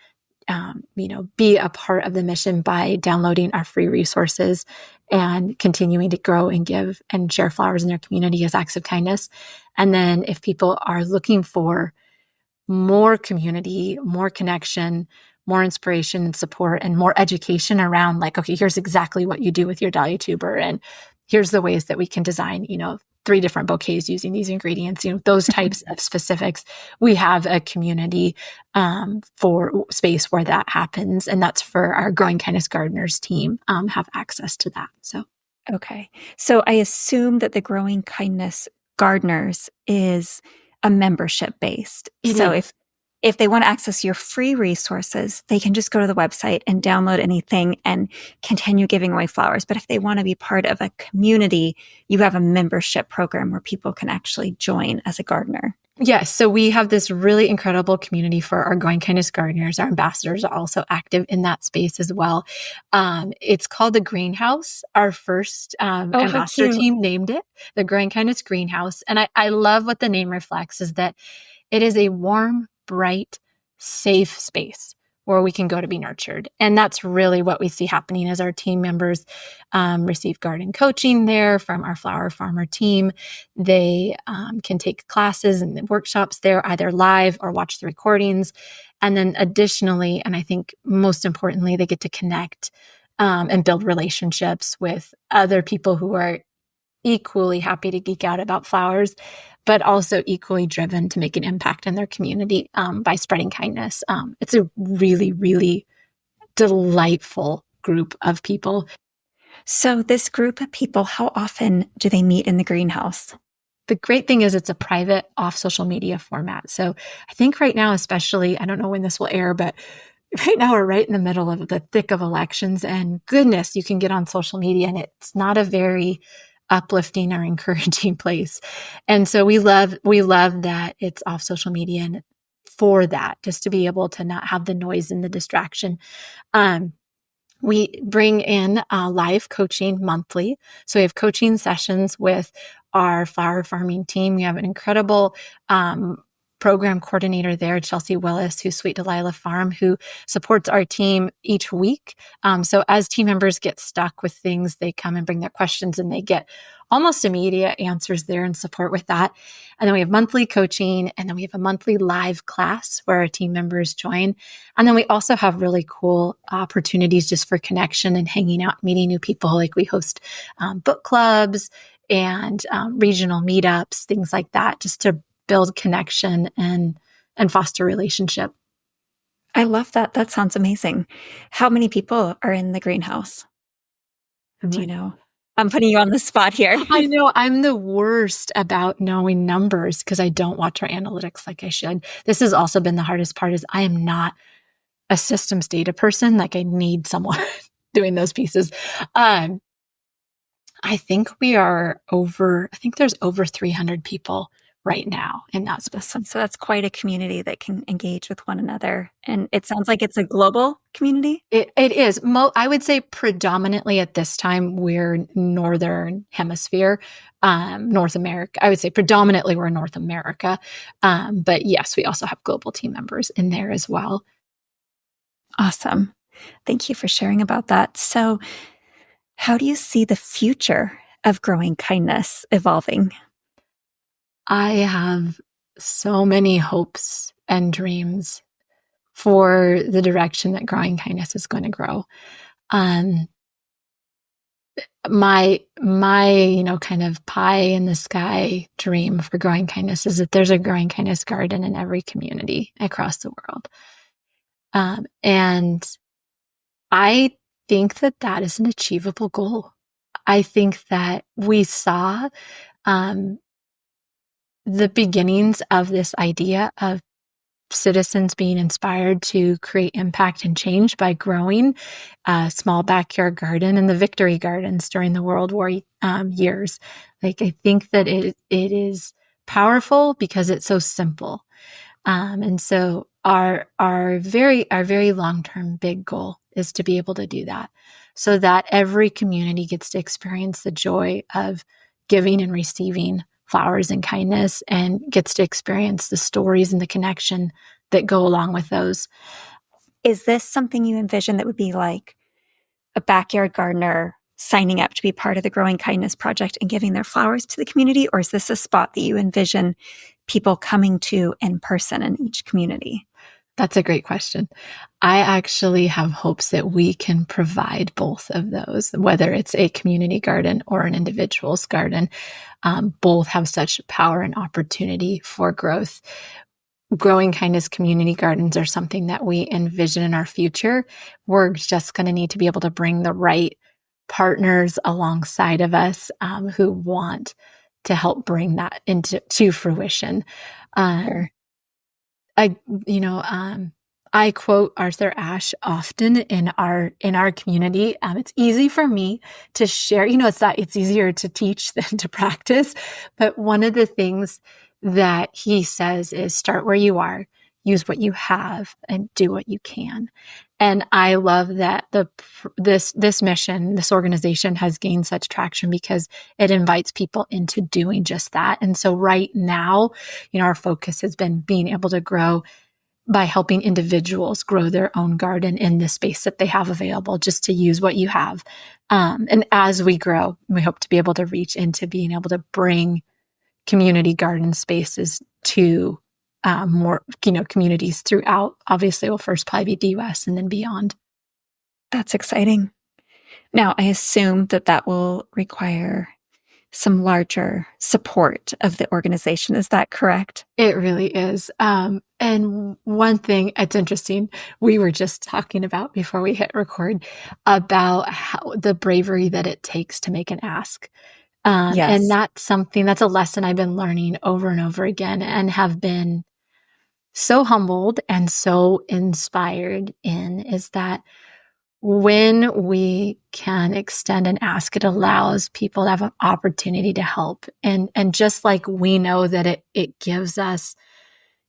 be a part of the mission by downloading our free resources and continuing to grow and give and share flowers in their community as acts of kindness. And then if people are looking for more community, more connection, more inspiration and support, and more education around okay, here's exactly what you do with your dahlia tuber, and here's the ways that we can design, 3 different bouquets using these ingredients, those types of specifics. We have a community for space where that happens, and that's for our Growing Kindness Gardeners team have access to that. So, okay. So I assume that the Growing Kindness Gardeners is a membership based. It so is. if they want to access your free resources, they can just go to the website and download anything and continue giving away flowers. But if they want to be part of a community, you have a membership program where people can actually join as a gardener. Yes. So we have this really incredible community for our Growing Kindness gardeners. Our ambassadors are also active in that space as well. It's called the Greenhouse. Our first ambassador team named it the Growing Kindness Greenhouse. And I love what the name reflects is that it is a warm, bright, safe space where we can go to be nurtured. And that's really what we see happening as our team members receive garden coaching there from our flower farmer team. They can take classes and workshops there, either live or watch the recordings. And then additionally, and I think most importantly, they get to connect and build relationships with other people who are equally happy to geek out about flowers, but also equally driven to make an impact in their community by spreading kindness. It's a really, really delightful group of people. So this group of people, how often do they meet in the greenhouse? The great thing is it's a private off social media format. So I think right now, especially, I don't know when this will air, but right now we're right in the middle of the thick of elections, and goodness, you can get on social media and it's not a very uplifting or encouraging place. And so we love that it's off social media and for that, just to be able to not have the noise and the distraction. We bring in live coaching monthly. So we have coaching sessions with our flower farming team. We have an incredible program coordinator there, Chelsea Willis, who's Sweet Delilah Farm, who supports our team each week. So as team members get stuck with things, they come and bring their questions and they get almost immediate answers there and support with that. And then we have monthly coaching, and then we have a monthly live class where our team members join. And then we also have really cool opportunities just for connection and hanging out, meeting new people. Like we host book clubs and regional meetups, things like that, just to build connection and foster relationship. I love that. That sounds amazing. How many people are in the greenhouse? Do you know? I'm putting you on the spot here. I know I'm the worst about knowing numbers because I don't watch our analytics like I should. This has also been the hardest part is I am not a systems data person. Like I need someone doing those pieces. I think there's over 300 people right now in that space. So that's quite a community that can engage with one another. And it sounds like it's a global community. It is. I would say predominantly at this time, we're Northern Hemisphere, North America. I would say predominantly we're North America. But yes, we also have global team members in there as well. Awesome. Thank you for sharing about that. So how do you see the future of Growing Kindness evolving? I have so many hopes and dreams for the direction that Growing Kindness is going to grow. My kind of pie in the sky dream for Growing Kindness is that there's a Growing Kindness garden in every community across the world. And I think that is an achievable goal. I think that we saw the beginnings of this idea of citizens being inspired to create impact and change by growing a small backyard garden and the victory gardens during the World War years. Like, I think that it is powerful because it's so simple. And so our very long-term big goal is to be able to do that so that every community gets to experience the joy of giving and receiving flowers and kindness and gets to experience the stories and the connection that go along with those. Is this something you envision that would be like a backyard gardener signing up to be part of the Growing Kindness Project and giving their flowers to the community? Or is this a spot that you envision people coming to in person in each community? That's a great question. I actually have hopes that we can provide both of those, whether it's a community garden or an individual's garden. Both have such power and opportunity for growth. Growing Kindness community gardens are something that we envision in our future. We're just going to need to be able to bring the right partners alongside of us who want to help bring that to fruition. Sure. I, I quote Arthur Ashe often in our community. It's easy for me to share, it's easier to teach than to practice. But one of the things that he says is start where you are, use what you have, and do what you can. And I love that this mission, this organization has gained such traction because it invites people into doing just that. And so right now, our focus has been being able to grow by helping individuals grow their own garden in the space that they have available, just to use what you have. And as we grow, we hope to be able to reach into being able to bring community garden spaces to more, communities throughout. Obviously, we'll first probably be the US and then beyond. That's exciting. Now, I assume that will require some larger support of the organization. Is that correct? It really is. And one thing, it's interesting, we were just talking about before we hit record about how the bravery that it takes to make an ask. Yes. And that's a lesson I've been learning over and over again and have been so humbled and so inspired in, is that when we can extend an ask, it allows people to have an opportunity to help. And just like we know that it gives us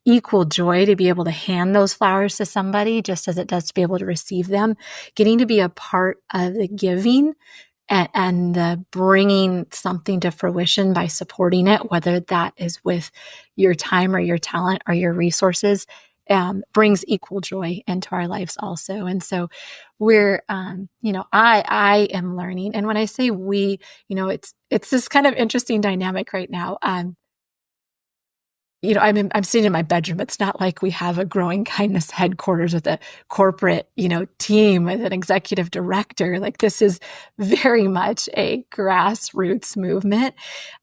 equal joy to be able to hand those flowers to somebody, just as it does to be able to receive them, getting to be a part of the giving and the bringing something to fruition by supporting it, whether that is with your time or your talent or your resources, brings equal joy into our lives also. And so we're, I am learning. And when I say we, it's this kind of interesting dynamic right now. I'm sitting in my bedroom. It's not like we have a growing kindness headquarters with a corporate, team with an executive director. Like, this is very much a grassroots movement.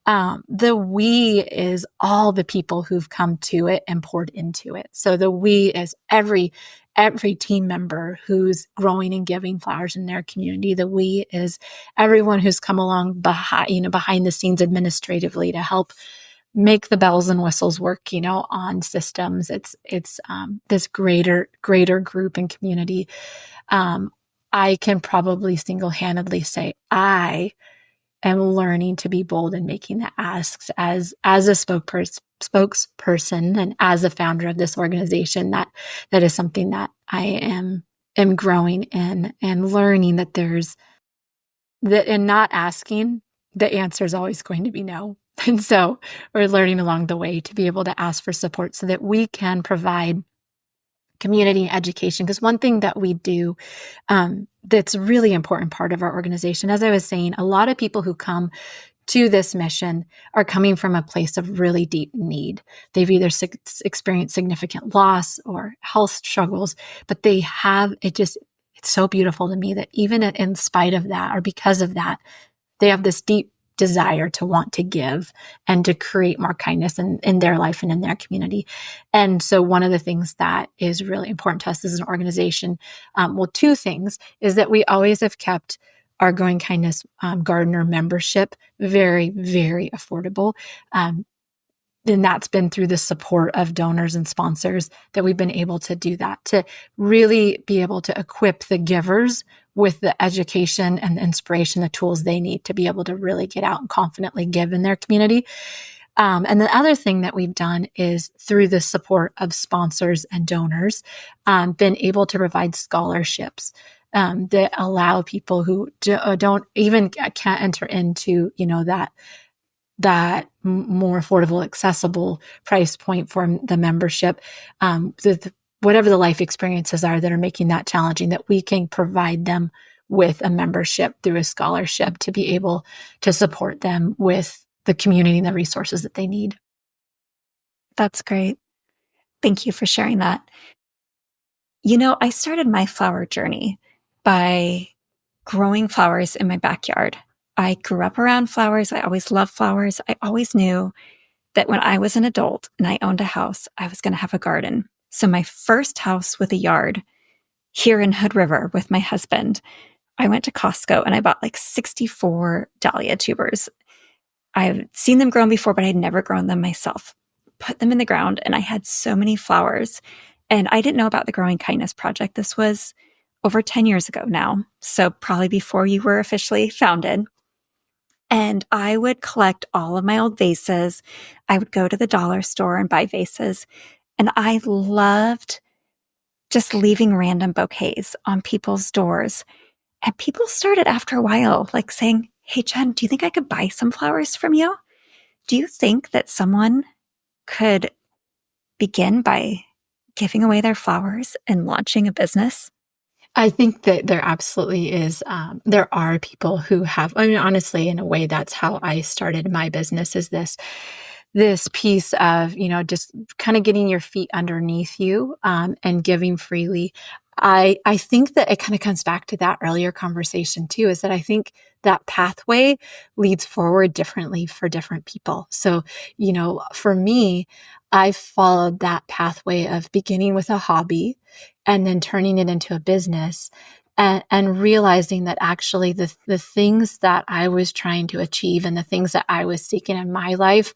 The we is all the people who've come to it and poured into it. So the we is every team member who's growing and giving flowers in their community. The we is everyone who's come along behind the scenes administratively to help make the bells and whistles work, on systems. It's this greater group and community. I can probably single-handedly say I am learning to be bold in making the asks as a spokesperson and as a founder of this organization. That is something that I am growing in and learning that there's that in not asking, the answer is always going to be no. And so we're learning along the way to be able to ask for support so that we can provide community education. Because one thing that we do that's really important part of our organization, as I was saying, a lot of people who come to this mission are coming from a place of really deep need. They've either experienced significant loss or health struggles, but they have it's so beautiful to me that even in spite of that, or because of that, they have this deep desire to want to give and to create more kindness in their life and in their community. And so one of the things that is really important to us as an organization, two things, is that we always have kept our Growing Kindness Gardener membership very, very affordable. And that's been through the support of donors and sponsors that we've been able to do that, to really be able to equip the givers with the education and the inspiration, the tools they need to be able to really get out and confidently give in their community. And the other thing that we've done is through the support of sponsors and donors, been able to provide scholarships that allow people who can't enter into, that more affordable, accessible price point for the membership, whatever the life experiences are that are making that challenging, that we can provide them with a membership through a scholarship to be able to support them with the community and the resources that they need. That's great. Thank you for sharing that. I started my flower journey by growing flowers in my backyard. I grew up around flowers. I always loved flowers. I always knew that when I was an adult and I owned a house, I was going to have a garden. So my first house with a yard here in Hood River with my husband, I went to Costco and I bought like 64 dahlia tubers. I've seen them grown before, but I'd never grown them myself. put them in the ground, and I had so many flowers. And I didn't know about the Growing Kindness Project. This was over 10 years ago now, so probably before you were officially founded. And I would collect all of my old vases. I would go to the dollar store and buy vases. And I loved just leaving random bouquets on people's doors. And people started after a while, like saying, "Hey, Jen, do you think I could buy some flowers from you? Do you think that someone could begin by giving away their flowers and launching a business?" I think that there absolutely is. There are people who have, I mean, honestly, in a way, that's how I started my business, is this piece of, just kind of getting your feet underneath you, and giving freely. I think that it kind of comes back to that earlier conversation too, is that I think that pathway leads forward differently for different people. So, for me, I followed that pathway of beginning with a hobby and then turning it into a business, and realizing that actually the things that I was trying to achieve and the things that I was seeking in my life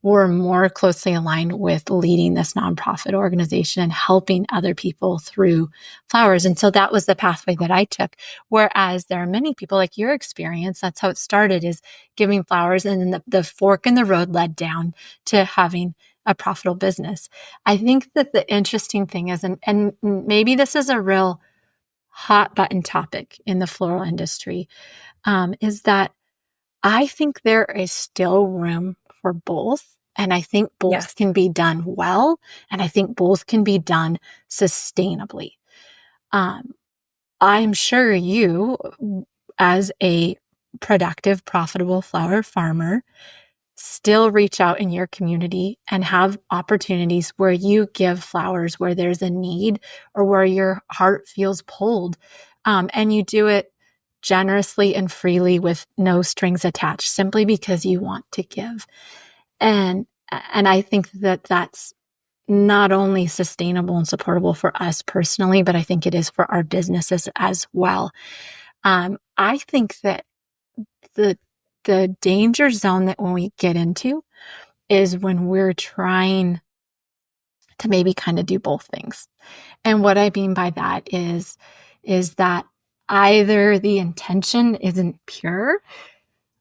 were more closely aligned with leading this nonprofit organization and helping other people through flowers. And so that was the pathway that I took. Whereas there are many people, like your experience, that's how it started, is giving flowers. And then the fork in the road led down to having a profitable business. I think that the interesting thing is, and maybe this is a real hot button topic in the floral industry, is that I think there is still room for both. And I think both Yes. can be done well. And I think both can be done sustainably. I'm sure you, as a productive, profitable flower farmer, still reach out in your community and have opportunities where you give flowers where there's a need or where your heart feels pulled. And you do it generously and freely with no strings attached, simply because you want to give. And I think that that's not only sustainable and supportable for us personally, but I think it is for our businesses as well. I think that the danger zone that when we get into is when we're trying to maybe kind of do both things. And what I mean by that is that either the intention isn't pure,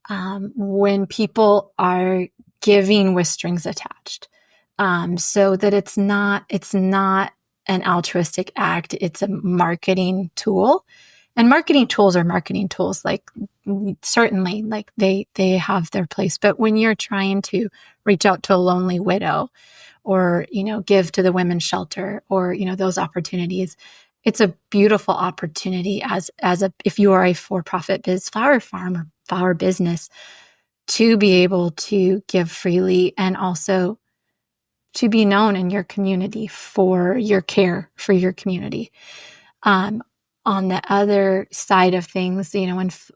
when people are giving with strings attached, so that it's not an altruistic act, it's a marketing tool. And marketing tools are marketing tools. Like, certainly, like they have their place. But when you're trying to reach out to a lonely widow, or, give to the women's shelter, or, those opportunities, it's a beautiful opportunity if you are a for-profit flower farm or flower business, to be able to give freely and also to be known in your community for your care for your community. On the other side of things,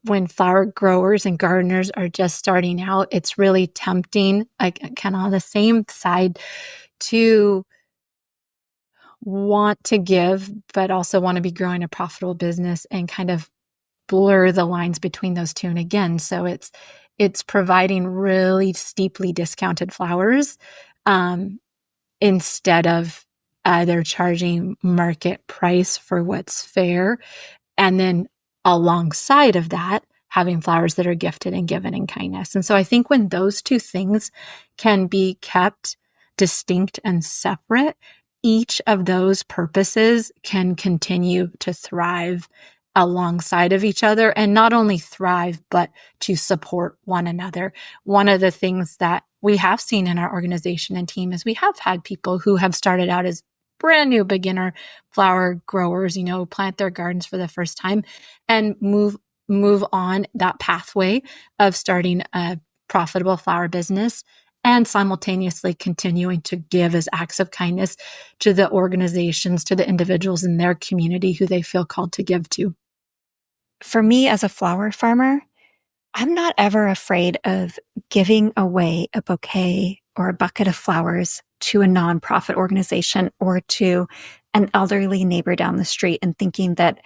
when flower growers and gardeners are just starting out, it's really tempting, like kind of on the same side, to want to give, but also want to be growing a profitable business, and kind of blur the lines between those two. And again, so it's providing really steeply discounted flowers, instead of either charging market price for what's fair, and then alongside of that, having flowers that are gifted and given in kindness. And so I think when those two things can be kept distinct and separate, each of those purposes can continue to thrive alongside of each other, and not only thrive, but to support one another. One of the things that we have seen in our organization and team is we have had people who have started out as brand new beginner flower growers, plant their gardens for the first time, and move on that pathway of starting a profitable flower business, and simultaneously continuing to give as acts of kindness to the organizations, to the individuals in their community who they feel called to give to. For me as a flower farmer, I'm not ever afraid of giving away a bouquet or a bucket of flowers to a nonprofit organization or to an elderly neighbor down the street and thinking that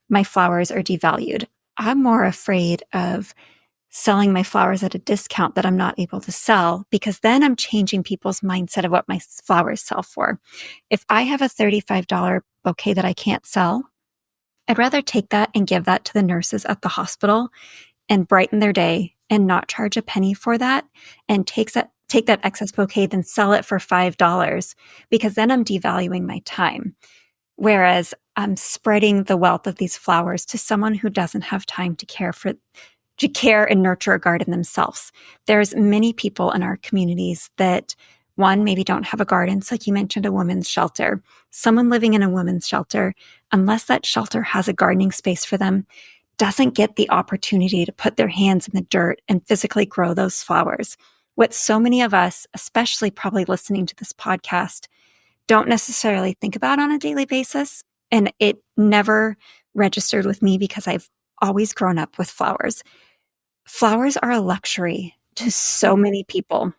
my flowers are devalued. I'm more afraid of selling my flowers at a discount that I'm not able to sell, because then I'm changing people's mindset of what my flowers sell for. If I have a $35 bouquet that I can't sell, I'd rather take that and give that to the nurses at the hospital and brighten their day and not charge a penny for that, and take that excess bouquet, then sell it for $5, because then I'm devaluing my time. Whereas I'm spreading the wealth of these flowers to someone who doesn't have time to care and nurture a garden themselves. There's many people in our communities that, one, maybe don't have a garden. So like you mentioned, a women's shelter. Someone living in a women's shelter, unless that shelter has a gardening space for them, doesn't get the opportunity to put their hands in the dirt and physically grow those flowers. What so many of us, especially probably listening to this podcast, don't necessarily think about on a daily basis. And it never registered with me because I've always grown up with flowers. Flowers are a luxury to so many people.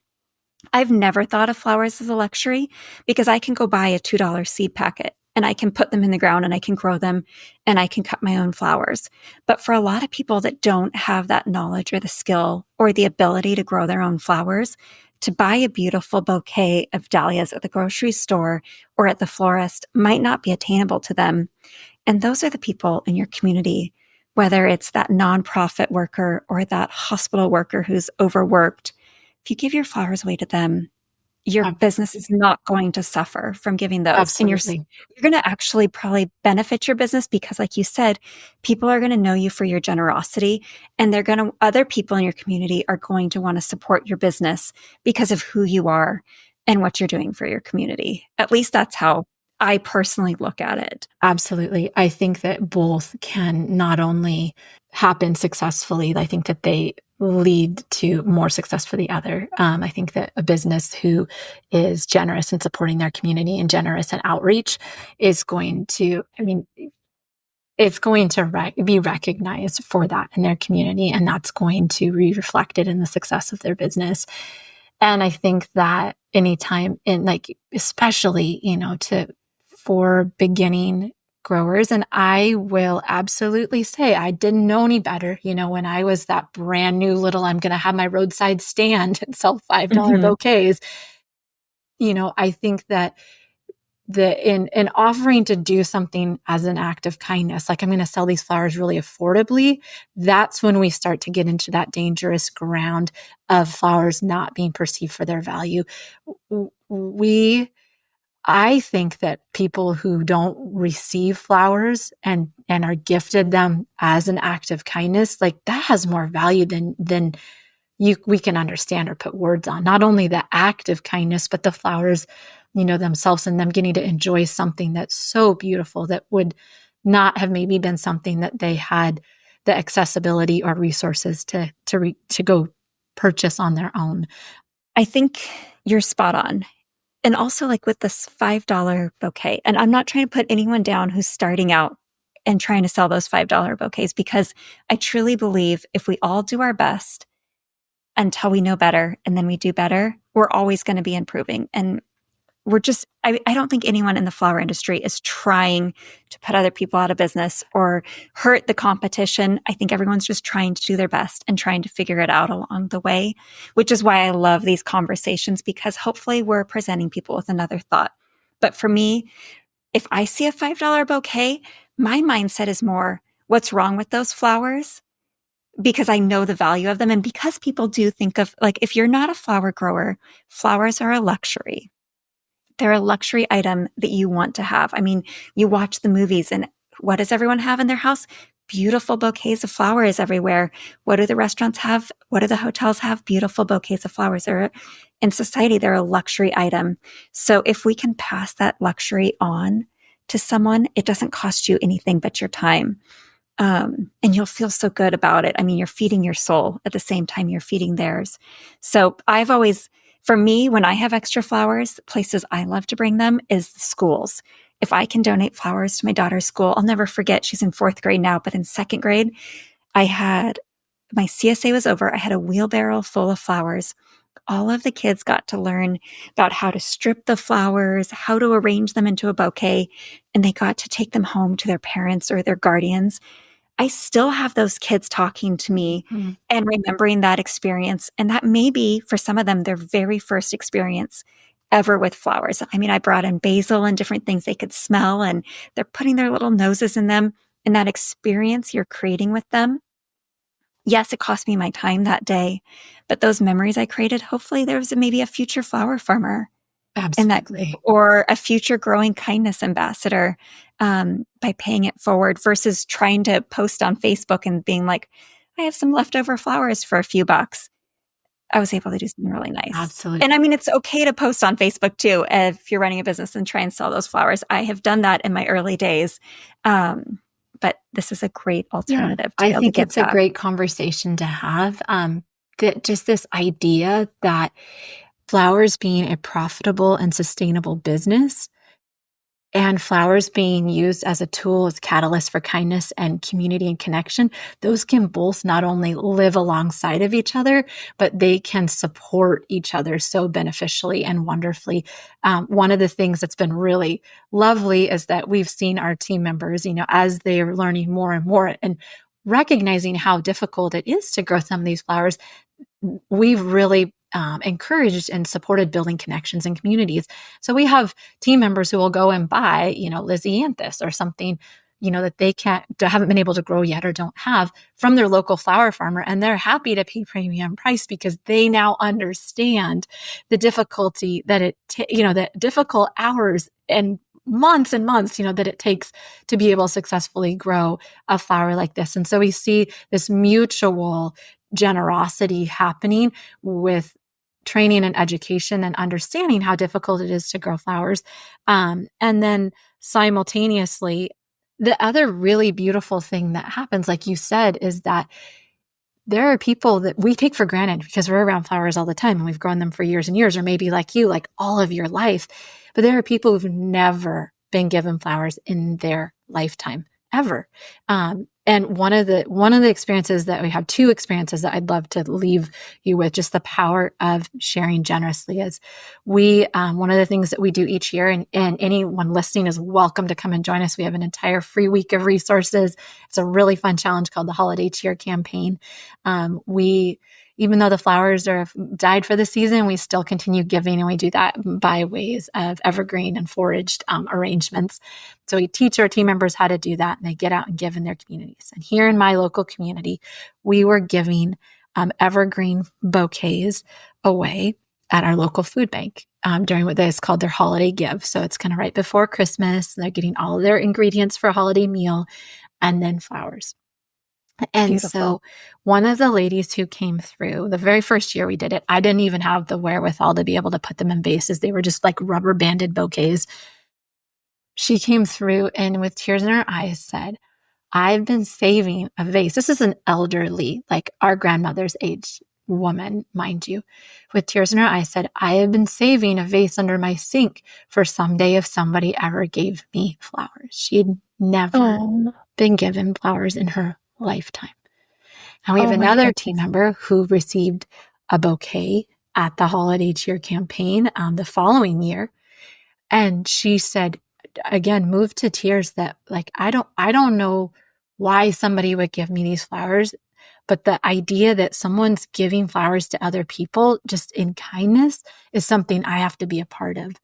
I've never thought of flowers as a luxury because I can go buy a $2 seed packet and I can put them in the ground and I can grow them and I can cut my own flowers. But for a lot of people that don't have that knowledge or the skill or the ability to grow their own flowers, to buy a beautiful bouquet of dahlias at the grocery store or at the florist might not be attainable to them. And those are the people in your community, whether it's that nonprofit worker or that hospital worker who's overworked. If you give your flowers away to them, your business is not going to suffer from giving those. Absolutely. And you're going to actually probably benefit your business because, like you said, people are going to know you for your generosity, and other people in your community are going to want to support your business because of who you are and what you're doing for your community. At least that's how I personally look at it. Absolutely. I think that both can not only happen successfully, I think that they lead to more success for the other. I think that a business who is generous in supporting their community and generous in outreach is going to, it's going to be recognized for that in their community, and that's going to be reflected in the success of their business. And I think that anytime especially, for beginning growers, and I will absolutely say I didn't know any better, when I was that brand new little, I'm going to have my roadside stand and sell $5 bouquets. I think that in offering to do something as an act of kindness, like I'm going to sell these flowers really affordably, that's when we start to get into that dangerous ground of flowers not being perceived for their value. I think that people who don't receive flowers and are gifted them as an act of kindness, like that has more value than we can understand or put words on. Not only the act of kindness, but the flowers, themselves, and them getting to enjoy something that's so beautiful that would not have maybe been something that they had the accessibility or resources to go purchase on their own. I think you're spot on. And also, like with this $5 bouquet, and I'm not trying to put anyone down who's starting out and trying to sell those $5 bouquets, because I truly believe if we all do our best until we know better and then we do better, we're always going to be improving. And I don't think anyone in the flower industry is trying to put other people out of business or hurt the competition. I think everyone's just trying to do their best and trying to figure it out along the way, which is why I love these conversations, because hopefully we're presenting people with another thought. But for me, if I see a $5 bouquet, my mindset is more, what's wrong with those flowers? Because I know the value of them. And because people do think of, like, if you're not a flower grower, flowers are a luxury. They're a luxury item that you want to have. I mean, you watch the movies and what does everyone have in their house? Beautiful bouquets of flowers everywhere. What do the restaurants have? What do the hotels have? Beautiful bouquets of flowers. In society, they're a luxury item. So if we can pass that luxury on to someone, it doesn't cost you anything but your time. And you'll feel so good about it. I mean, you're feeding your soul at the same time you're feeding theirs. So for me, when I have extra flowers, places I love to bring them is the schools. If I can donate flowers to my daughter's school, I'll never forget, she's in 4th grade now, but in 2nd grade, my CSA was over. I had a wheelbarrow full of flowers. All of the kids got to learn about how to strip the flowers, how to arrange them into a bouquet, and they got to take them home to their parents or their guardians. I still have those kids talking to me and remembering that experience. And that may be for some of them their very first experience ever with flowers. I mean, I brought in basil and different things they could smell, and they're putting their little noses in them. And that experience you're creating with them, yes, it cost me my time that day, but those memories I created, hopefully there's maybe a future flower farmer in that group, Absolutely. or a future growing kindness ambassador, by paying it forward versus trying to post on Facebook and being like, I have some leftover flowers for a few bucks. I was able to do something really nice. Absolutely. And I mean, it's okay to post on Facebook too, if you're running a business and try and sell those flowers. I have done that in my early days. But this is a great alternative to be I able think to give it's a back. great conversation to have. That just this idea that flowers being a profitable and sustainable business, and flowers being used as a tool, as catalyst for kindness and community and connection, those can both not only live alongside of each other, but they can support each other so beneficially and wonderfully. One of the things that's been really lovely is that we've seen our team members, as they're learning more and more and recognizing how difficult it is to grow some of these flowers, we've really encouraged and supported building connections and communities. So we have team members who will go and buy, Lysianthus or something, that they haven't been able to grow yet or don't have from their local flower farmer. And they're happy to pay premium price because they now understand the difficulty that the difficult hours and months, that it takes to be able to successfully grow a flower like this. And so we see this mutual generosity happening with training and education and understanding how difficult it is to grow flowers. And then simultaneously, the other really beautiful thing that happens, like you said, is that there are people that we take for granted because we're around flowers all the time and we've grown them for years and years, or maybe like you, like all of your life. But there are people who've never been given flowers in their lifetime, ever. And one of the experiences that we have, two experiences that I'd love to leave you with, just the power of sharing generously, is one of the things that we do each year, and anyone listening is welcome to come and join us. We have an entire free week of resources. It's a really fun challenge called the Holiday Cheer Campaign. Even though the flowers are died for the season, we still continue giving, and we do that by ways of evergreen and foraged arrangements. So we teach our team members how to do that, and they get out and give in their communities. And here in my local community, we were giving evergreen bouquets away at our local food bank during what is called their holiday give. So it's kind of right before Christmas. They're getting all of their ingredients for a holiday meal and then flowers. And Beautiful. So one of the ladies who came through the very first year we did it, I didn't even have the wherewithal to be able to put them in vases. They were just like rubber banded bouquets. She came through and with tears in her eyes said, I've been saving a vase. This is an elderly, like our grandmother's age woman, mind you, with tears in her eyes said, I have been saving a vase under my sink for someday if somebody ever gave me flowers. She'd never been given flowers in her lifetime. And we have another team member who received a bouquet at the Holiday Cheer Campaign the following year. And she said, again, moved to tears, that like, I don't know why somebody would give me these flowers, but the idea that someone's giving flowers to other people just in kindness is something I have to be a part of.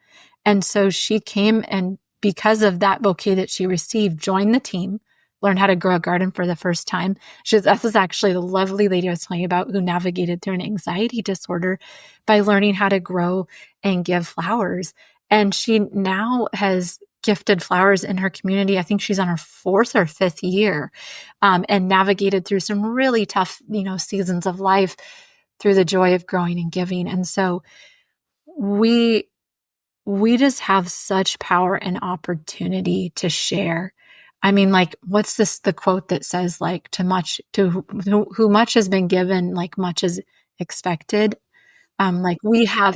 And so she came, and because of that bouquet that she received, joined the team, learned how to grow a garden for the first time. This is actually the lovely lady I was telling you about who navigated through an anxiety disorder by learning how to grow and give flowers. And she now has gifted flowers in her community. I think she's on her 4th or 5th year, and navigated through some really tough, seasons of life through the joy of growing and giving. And so we just have such power and opportunity to share. I mean, like, what's the quote that says, like, to who much has been given, like much is expected. Like we have,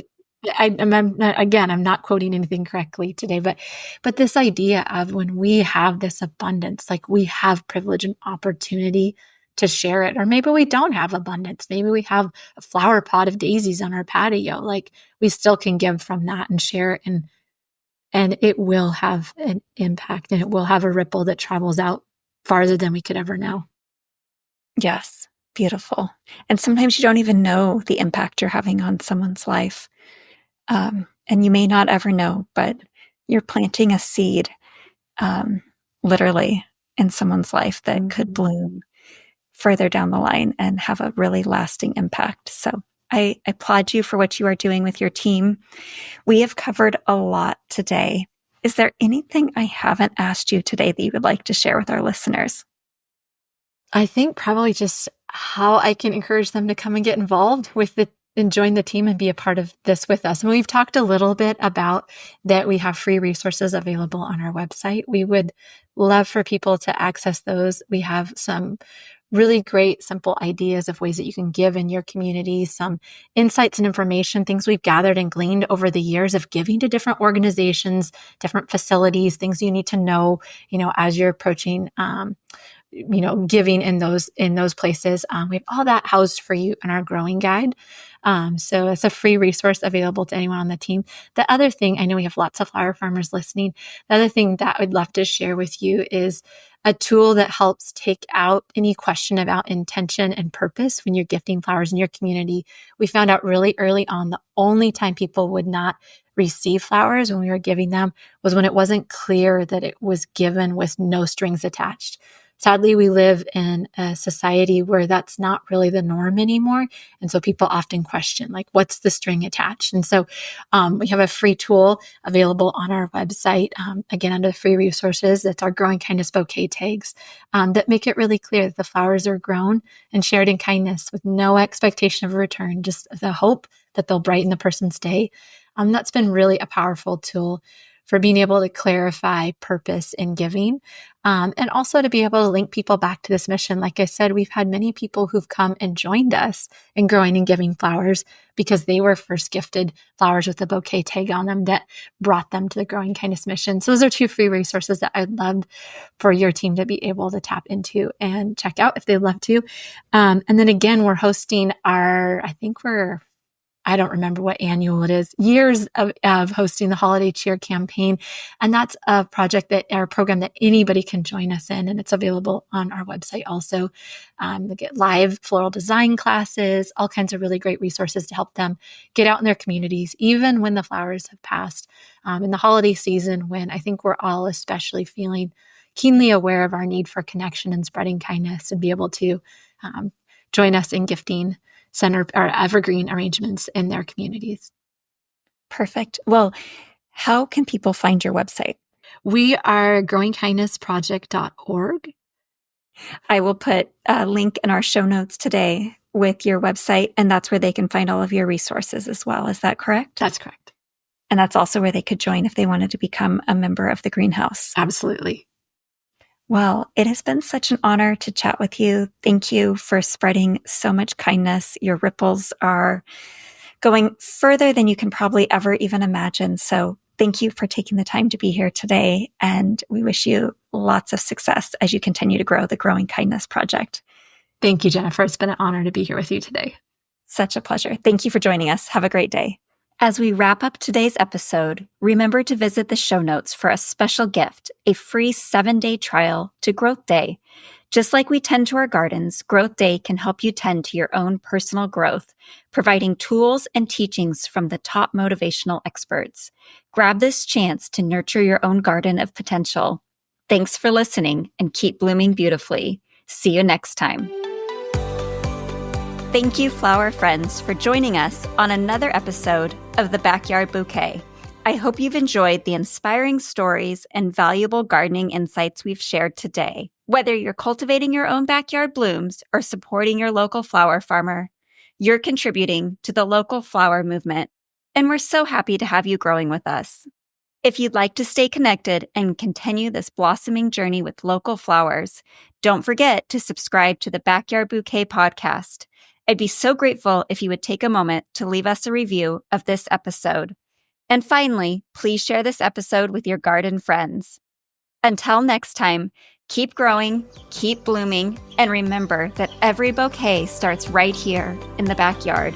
I'm not quoting anything correctly today, but this idea of when we have this abundance, like we have privilege and opportunity to share it. Or maybe we don't have abundance. Maybe we have a flower pot of daisies on our patio. Like we still can give from that and share it, and it will have an impact, and it will have a ripple that travels out farther than we could ever know. Yes. Beautiful. And sometimes you don't even know the impact you're having on someone's life. And you may not ever know, but you're planting a seed, literally, in someone's life that could bloom further down the line and have a really lasting impact. So I applaud you for what you are doing with your team. We have covered a lot today. Is there anything I haven't asked you today that you would like to share with our listeners? I think probably just how I can encourage them to come and get involved with and join the team and be a part of this with us. And we've talked a little bit about that we have free resources available on our website. We would love for people to access those. We have some really great, simple ideas of ways that you can give in your community, some insights and information, things we've gathered and gleaned over the years of giving to different organizations, different facilities, things you need to know, as you're approaching, giving in those places. We have all that housed for you in our growing guide. So it's a free resource available to anyone on the team. The other thing, I know we have lots of flower farmers listening. The other thing that I'd love to share with you is a tool that helps take out any question about intention and purpose when you're gifting flowers in your community. We found out really early on the only time people would not receive flowers when we were giving them was when it wasn't clear that it was given with no strings attached. Sadly, we live in a society where that's not really the norm anymore. And so people often question, like, what's the string attached? And so we have a free tool available on our website, again, under the free resources. That's our Growing Kindness Bouquet tags that make it really clear that the flowers are grown and shared in kindness with no expectation of a return, just the hope that they'll brighten the person's day. That's been really a powerful tool for being able to clarify purpose in giving, and also to be able to link people back to this mission. Like I said, we've had many people who've come and joined us in growing and giving flowers because they were first gifted flowers with a bouquet tag on them that brought them to the Growing Kindness mission. So those are two free resources that I'd love for your team to be able to tap into and check out if they'd love to. And then again, we're hosting I don't remember what annual it is, years of hosting the Holiday Cheer campaign. And that's a program that anybody can join us in. And it's available on our website also. They get live floral design classes, all kinds of really great resources to help them get out in their communities, even when the flowers have passed. In the holiday season, when I think we're all especially feeling keenly aware of our need for connection and spreading kindness, and be able to join us in gifting center or evergreen arrangements in their communities. Perfect. Well, how can people find your website? We are growingkindnessproject.org. I will put a link in our show notes today with your website, and that's where they can find all of your resources as well. Is that correct? That's correct. And that's also where they could join if they wanted to become a member of the greenhouse. Absolutely. Well, it has been such an honor to chat with you. Thank you for spreading so much kindness. Your ripples are going further than you can probably ever even imagine. So thank you for taking the time to be here today. And we wish you lots of success as you continue to grow the Growing Kindness Project. Thank you, Jennifer. It's been an honor to be here with you today. Such a pleasure. Thank you for joining us. Have a great day. As we wrap up today's episode, remember to visit the show notes for a special gift, a free 7-day trial to Growth Day. Just like we tend to our gardens, Growth Day can help you tend to your own personal growth, providing tools and teachings from the top motivational experts. Grab this chance to nurture your own garden of potential. Thanks for listening and keep blooming beautifully. See you next time. Thank you, flower friends, for joining us on another episode of the Backyard Bouquet. I hope you've enjoyed the inspiring stories and valuable gardening insights we've shared today. Whether you're cultivating your own backyard blooms or supporting your local flower farmer, you're contributing to the local flower movement, and we're so happy to have you growing with us. If you'd like to stay connected and continue this blossoming journey with local flowers, don't forget to subscribe to the Backyard Bouquet Podcast. I'd be so grateful if you would take a moment to leave us a review of this episode. And finally, please share this episode with your garden friends. Until next time, keep growing, keep blooming, and remember that every bouquet starts right here in the backyard.